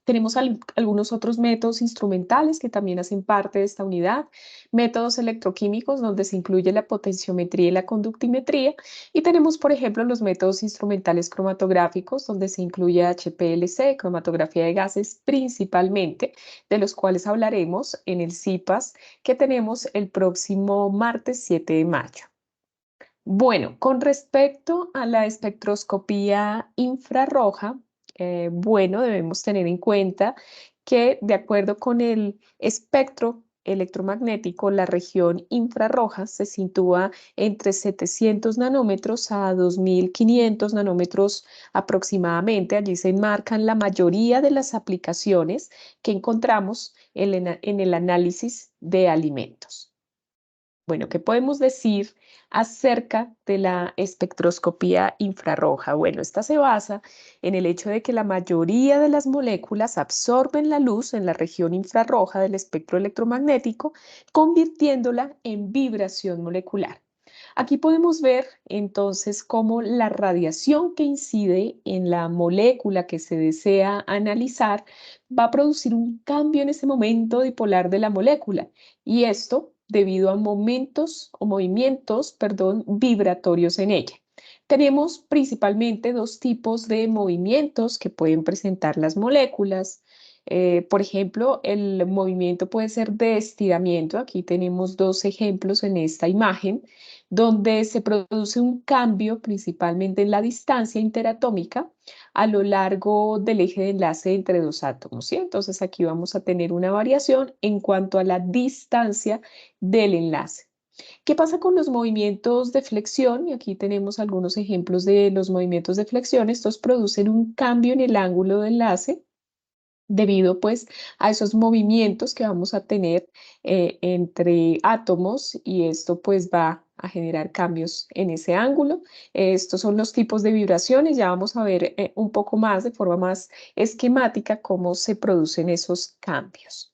Tenemos algunos otros métodos instrumentales que también hacen parte de esta unidad, métodos electroquímicos donde se incluye la potenciometría y la conductimetría, y tenemos, por ejemplo, los métodos instrumentales cromatográficos donde se incluye HPLC, cromatografía de gases principalmente, de los cuales hablaremos en el CIPAS que tenemos el próximo martes 7 de mayo. Bueno, con respecto a la espectroscopía infrarroja, bueno, debemos tener en cuenta que de acuerdo con el espectro electromagnético, la región infrarroja se sitúa entre 700 nanómetros a 2500 nanómetros aproximadamente. Allí se enmarcan la mayoría de las aplicaciones que encontramos en el análisis de alimentos. Bueno, ¿qué podemos decir acerca de la espectroscopía infrarroja? Bueno, esta se basa en el hecho de que la mayoría de las moléculas absorben la luz en la región infrarroja del espectro electromagnético, convirtiéndola en vibración molecular. Aquí podemos ver entonces cómo la radiación que incide en la molécula que se desea analizar va a producir un cambio en ese momento dipolar de la molécula, y esto debido a momentos o movimientos, perdón, vibratorios en ella. Tenemos principalmente dos tipos de movimientos que pueden presentar las moléculas. Por ejemplo, el movimiento puede ser de estiramiento. Aquí tenemos dos ejemplos en esta imagen, donde se produce un cambio principalmente en la distancia interatómica a lo largo del eje de enlace entre dos átomos, ¿sí? Entonces aquí vamos a tener una variación en cuanto a la distancia del enlace. ¿Qué pasa con los movimientos de flexión? Y aquí tenemos algunos ejemplos de los movimientos de flexión. Estos producen un cambio en el ángulo de enlace debido pues a esos movimientos que vamos a tener entre átomos, y esto pues va a generar cambios en ese ángulo. Estos son los tipos de vibraciones. Ya vamos a ver un poco más de forma más esquemática cómo se producen esos cambios.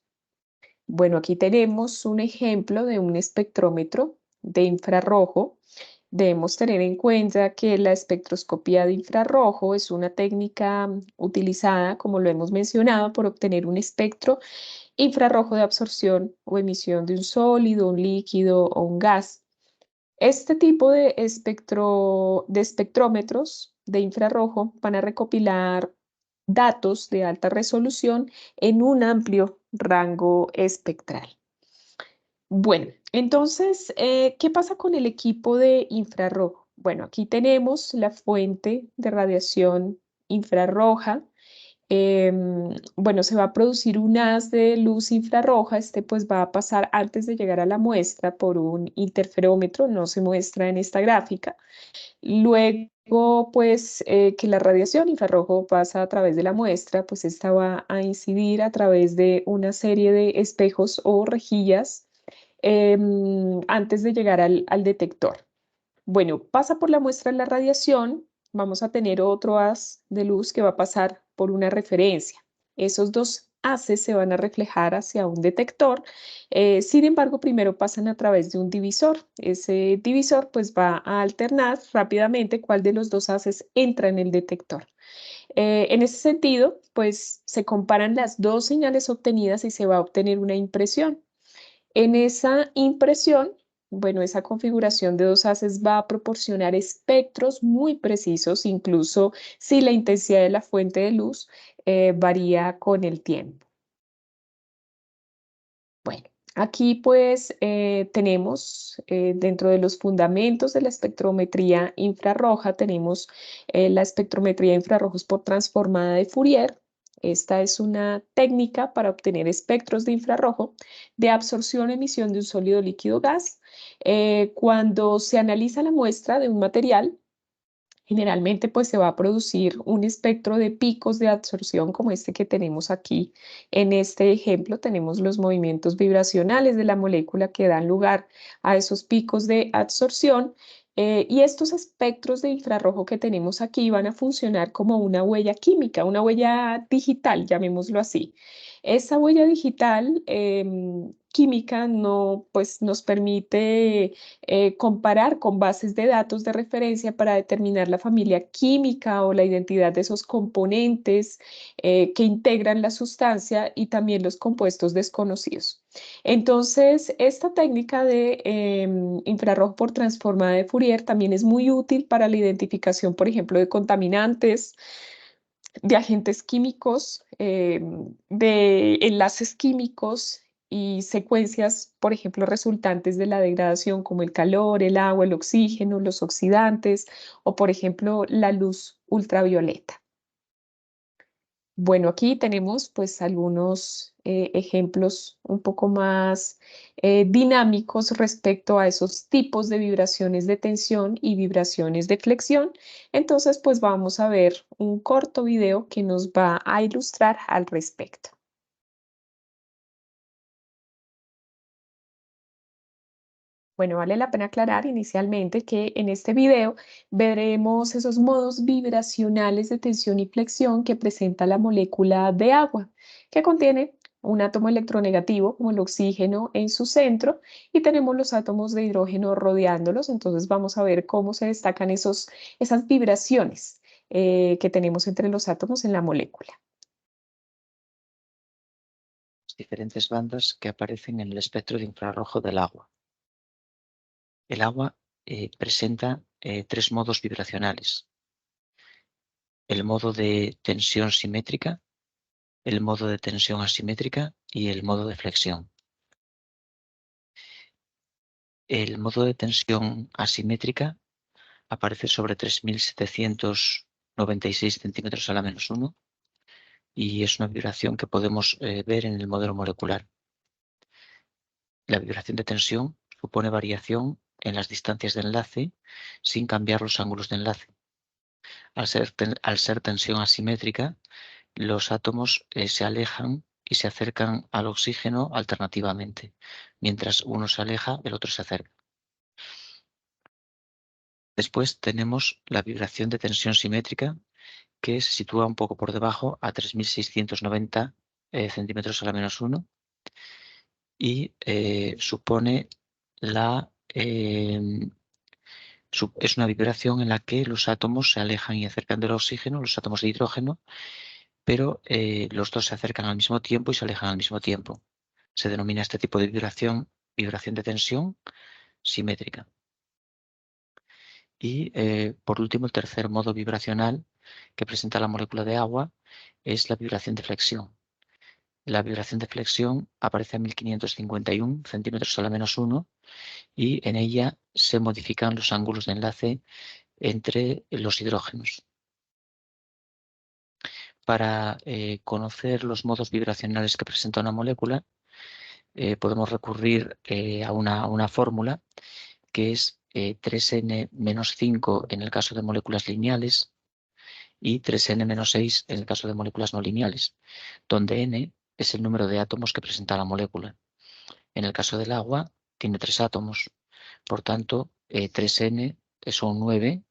Bueno, aquí tenemos un ejemplo de un espectrómetro de infrarrojo. Debemos tener en cuenta que la espectroscopía de infrarrojo es una técnica utilizada, como lo hemos mencionado, por obtener un espectro infrarrojo de absorción o emisión de un sólido, un líquido o un gas. Este tipo de espectrómetros de infrarrojo van a recopilar datos de alta resolución en un amplio rango espectral. Bueno, entonces, ¿qué pasa con el equipo de infrarrojo? Bueno, aquí tenemos la fuente de radiación infrarroja. Bueno, se va a producir un haz de luz infrarroja. Este pues va a pasar antes de llegar a la muestra por un interferómetro, no se muestra en esta gráfica. Luego, pues, que la radiación infrarrojo pasa a través de la muestra, pues esta va a incidir a través de una serie de espejos o rejillas antes de llegar al detector. Bueno, pasa por la muestra la radiación, vamos a tener otro haz de luz que va a pasar por una referencia. Esos dos haces se van a reflejar hacia un detector. Sin embargo, primero pasan a través de un divisor. Ese divisor pues va a alternar rápidamente cuál de los dos haces entra en el detector. En ese sentido, pues se comparan las dos señales obtenidas y se va a obtener una impresión. En esa impresión, bueno, esa configuración de dos haces va a proporcionar espectros muy precisos, incluso si la intensidad de la fuente de luz varía con el tiempo. Bueno, aquí pues tenemos dentro de los fundamentos de la espectrometría infrarroja, tenemos la espectrometría de infrarrojos por transformada de Fourier. Esta es una técnica para obtener espectros de infrarrojo de absorción o emisión de un sólido líquido gas. Cuando se analiza la muestra de un material, generalmente pues se va a producir un espectro de picos de absorción como este que tenemos aquí. En este ejemplo tenemos los movimientos vibracionales de la molécula que dan lugar a esos picos de absorción, y estos espectros de infrarrojo que tenemos aquí van a funcionar como una huella química, una huella digital, llamémoslo así. Esa huella digital química no, pues, nos permite comparar con bases de datos de referencia para determinar la familia química o la identidad de esos componentes que integran la sustancia y también los compuestos desconocidos. Entonces, esta técnica de infrarrojo por transformada de Fourier también es muy útil para la identificación, por ejemplo, de contaminantes, de agentes químicos, de enlaces químicos y secuencias, por ejemplo, resultantes de la degradación como el calor, el agua, el oxígeno, los oxidantes o, por ejemplo, la luz ultravioleta. Bueno, aquí tenemos pues algunos ejemplos un poco más dinámicos respecto a esos tipos de vibraciones de tensión y vibraciones de flexión. Entonces, pues vamos a ver un corto video que nos va a ilustrar al respecto. Bueno, vale la pena aclarar inicialmente que en este video veremos esos modos vibracionales de tensión y flexión que presenta la molécula de agua, que contiene un átomo electronegativo como el oxígeno en su centro y tenemos los átomos de hidrógeno rodeándolos. Entonces vamos a ver cómo se destacan esas vibraciones que tenemos entre los átomos en la molécula. Diferentes bandas que aparecen en el espectro de infrarrojo del agua. El agua presenta tres modos vibracionales. El modo de tensión simétrica, el modo de tensión asimétrica y el modo de flexión. El modo de tensión asimétrica aparece sobre 3.796 centímetros a la menos 1 y es una vibración que podemos ver en el modelo molecular. La vibración de tensión supone variación en las distancias de enlace sin cambiar los ángulos de enlace. Al ser tensión asimétrica, los átomos se alejan y se acercan al oxígeno alternativamente. Mientras uno se aleja, el otro se acerca. Después tenemos la vibración de tensión simétrica, que se sitúa un poco por debajo a 3.690 centímetros a la menos 1 y supone es una vibración en la que los átomos se alejan y acercan del oxígeno, los átomos de hidrógeno, pero los dos se acercan al mismo tiempo y se alejan al mismo tiempo. Se denomina este tipo de vibración de tensión simétrica. Y por último, el tercer modo vibracional que presenta la molécula de agua es la vibración de flexión. La vibración de flexión aparece a 1551 centímetros a la menos 1 y en ella se modifican los ángulos de enlace entre los hidrógenos. Para conocer los modos vibracionales que presenta una molécula, podemos recurrir a una fórmula que es 3n-5 en el caso de moléculas lineales y 3n-6 en el caso de moléculas no lineales, donde n es el número de átomos que presenta la molécula. En el caso del agua, tiene 3 átomos, por tanto, 3n son 9,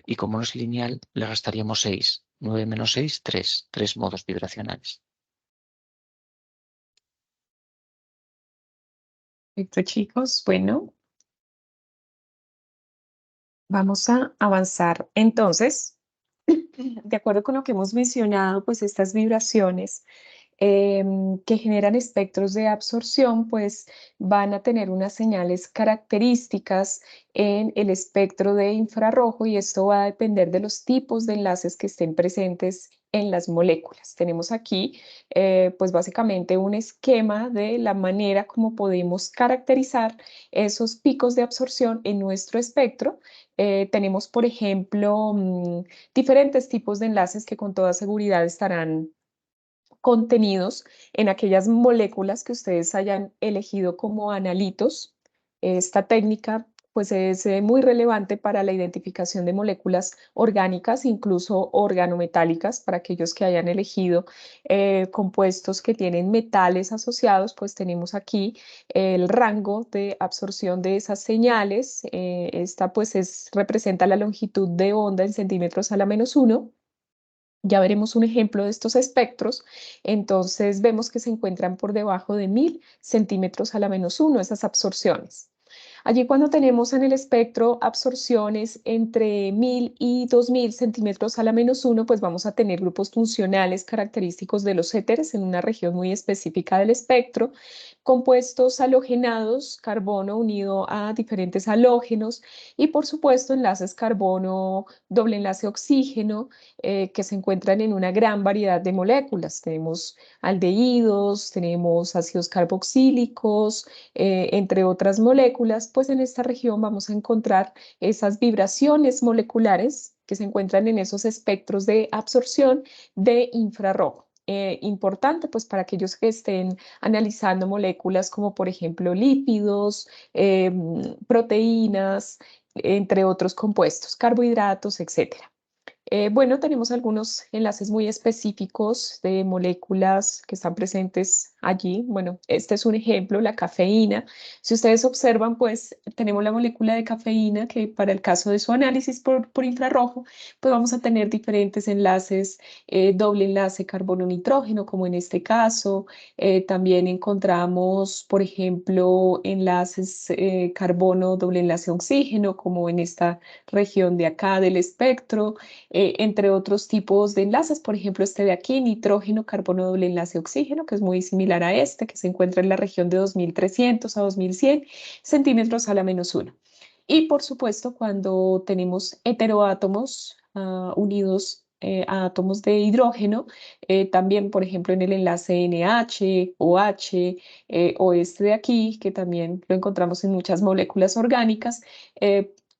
y como no es lineal, le restaríamos 6. 9 menos 6, 3. 3 modos vibracionales. Perfecto, chicos. Bueno, vamos a avanzar. Entonces, de acuerdo con lo que hemos mencionado, pues estas vibraciones que generan espectros de absorción, pues van a tener unas señales características en el espectro de infrarrojo y esto va a depender de los tipos de enlaces que estén presentes en las moléculas. Tenemos aquí, pues básicamente un esquema de la manera como podemos caracterizar esos picos de absorción en nuestro espectro. Tenemos, por ejemplo, diferentes tipos de enlaces que con toda seguridad estarán contenidos en aquellas moléculas que ustedes hayan elegido como analitos. Esta técnica pues es muy relevante para la identificación de moléculas orgánicas, incluso organometálicas, para aquellos que hayan elegido compuestos que tienen metales asociados, pues tenemos aquí el rango de absorción de esas señales. Esta pues representa la longitud de onda en centímetros a la menos 1. Ya veremos un ejemplo de estos espectros. Entonces vemos que se encuentran por debajo de 1000 centímetros a la menos 1 esas absorciones. Allí cuando tenemos en el espectro absorciones entre 1000 y 2000 centímetros a la menos 1, pues vamos a tener grupos funcionales característicos de los éteres en una región muy específica del espectro, compuestos halogenados, carbono unido a diferentes halógenos y por supuesto enlaces carbono, doble enlace oxígeno, que se encuentran en una gran variedad de moléculas. Tenemos aldehídos, tenemos ácidos carboxílicos, entre otras moléculas, pues en esta región vamos a encontrar esas vibraciones moleculares que se encuentran en esos espectros de absorción de infrarrojo. Importante pues para aquellos que estén analizando moléculas como por ejemplo lípidos, proteínas, entre otros compuestos, carbohidratos, etcétera. Bueno, tenemos algunos enlaces muy específicos de moléculas que están presentes allí. Bueno, este es un ejemplo, la cafeína. Si ustedes observan, pues tenemos la molécula de cafeína que para el caso de su análisis por infrarrojo, pues vamos a tener diferentes enlaces, doble enlace carbono-nitrógeno, como en este caso. También encontramos, por ejemplo, enlaces carbono, doble enlace oxígeno, como en esta región de acá del espectro. Entre otros tipos de enlaces, por ejemplo, este de aquí, nitrógeno, carbono, doble enlace, oxígeno, que es muy similar a este, que se encuentra en la región de 2300 a 2100 centímetros a la menos 1. Y por supuesto, cuando tenemos heteroátomos unidos a átomos de hidrógeno, también, por ejemplo, en el enlace NH, OH, o este de aquí, que también lo encontramos en muchas moléculas orgánicas,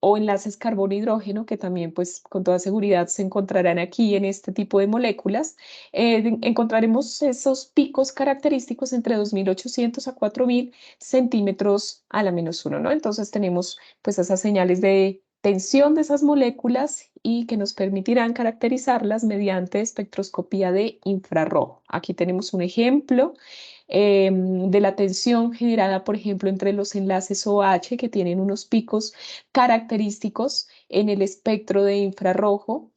o enlaces carbono-hidrógeno, que también, pues, con toda seguridad se encontrarán aquí en este tipo de moléculas. Encontraremos esos picos característicos entre 2.800 a 4.000 centímetros a la -1, ¿no? Entonces tenemos, pues, esas señales de tensión de esas moléculas y que nos permitirán caracterizarlas mediante espectroscopía de infrarrojo. Aquí tenemos un ejemplo de la tensión generada, por ejemplo, entre los enlaces OH, que tienen unos picos característicos en el espectro de infrarrojo.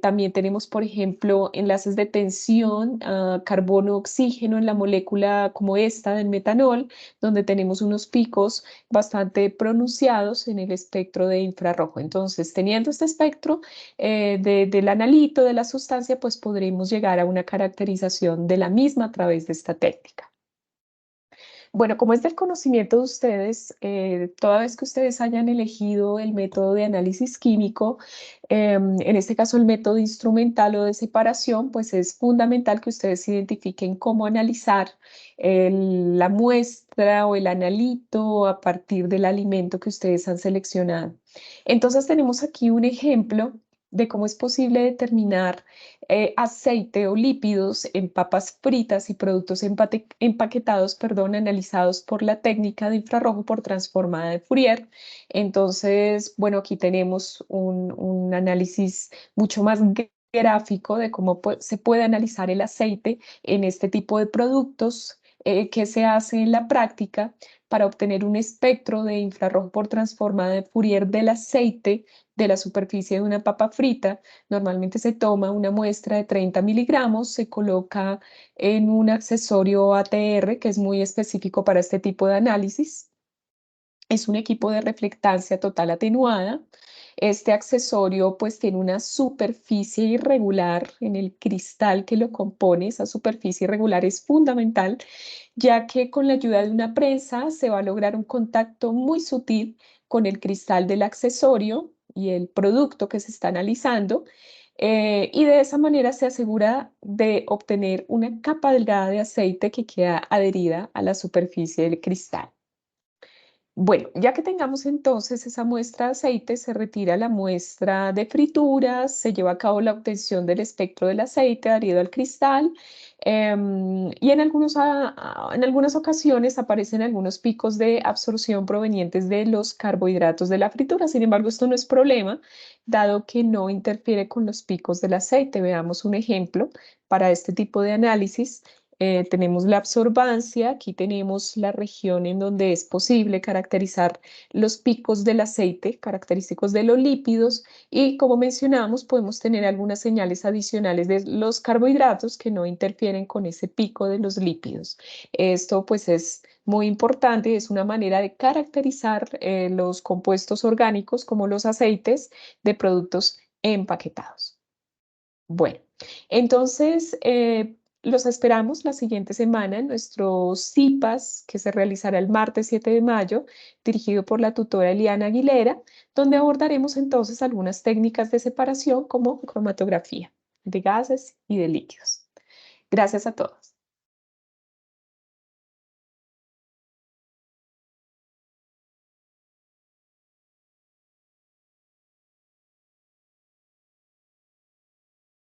También tenemos, por ejemplo, enlaces de tensión carbono-oxígeno en la molécula como esta del metanol, donde tenemos unos picos bastante pronunciados en el espectro de infrarrojo. Entonces, teniendo este espectro del analito de la sustancia, pues podremos llegar a una caracterización de la misma a través de esta técnica. Bueno, como es del conocimiento de ustedes, toda vez que ustedes hayan elegido el método de análisis químico, en este caso el método instrumental o de separación, pues es fundamental que ustedes identifiquen cómo analizar la muestra o el analito a partir del alimento que ustedes han seleccionado. Entonces tenemos aquí un ejemplo de cómo es posible determinar aceite o lípidos en papas fritas y productos empaquetados, perdón, analizados por la técnica de infrarrojo por transformada de Fourier. Entonces, bueno, aquí tenemos un análisis mucho más gráfico de cómo se puede analizar el aceite en este tipo de productos que se hace en la práctica para obtener un espectro de infrarrojo por transformada de Fourier del aceite de la superficie de una papa frita. Normalmente se toma una muestra de 30 miligramos, se coloca en un accesorio ATR que es muy específico para este tipo de análisis. Es un equipo de reflectancia total atenuada. Este accesorio pues tiene una superficie irregular en el cristal que lo compone. Esa superficie irregular es fundamental, ya que con la ayuda de una prensa se va a lograr un contacto muy sutil con el cristal del accesorio y el producto que se está analizando. Y de esa manera se asegura de obtener una capa delgada de aceite que queda adherida a la superficie del cristal. Bueno, ya que tengamos entonces esa muestra de aceite, se retira la muestra de frituras, se lleva a cabo la obtención del espectro del aceite adherido al cristal y en algunas ocasiones aparecen algunos picos de absorción provenientes de los carbohidratos de la fritura. Sin embargo, esto no es problema, dado que no interfiere con los picos del aceite. Veamos un ejemplo para este tipo de análisis. Tenemos la absorbancia, aquí tenemos la región en donde es posible caracterizar los picos del aceite, característicos de los lípidos, y como mencionamos, podemos tener algunas señales adicionales de los carbohidratos que no interfieren con ese pico de los lípidos. Esto pues es muy importante, es una manera de caracterizar los compuestos orgánicos como los aceites de productos empaquetados. Bueno, entonces los esperamos la siguiente semana en nuestro CIPAS que se realizará el martes 7 de mayo, dirigido por la tutora Eliana Aguilera, donde abordaremos entonces algunas técnicas de separación como cromatografía de gases y de líquidos. Gracias a todos.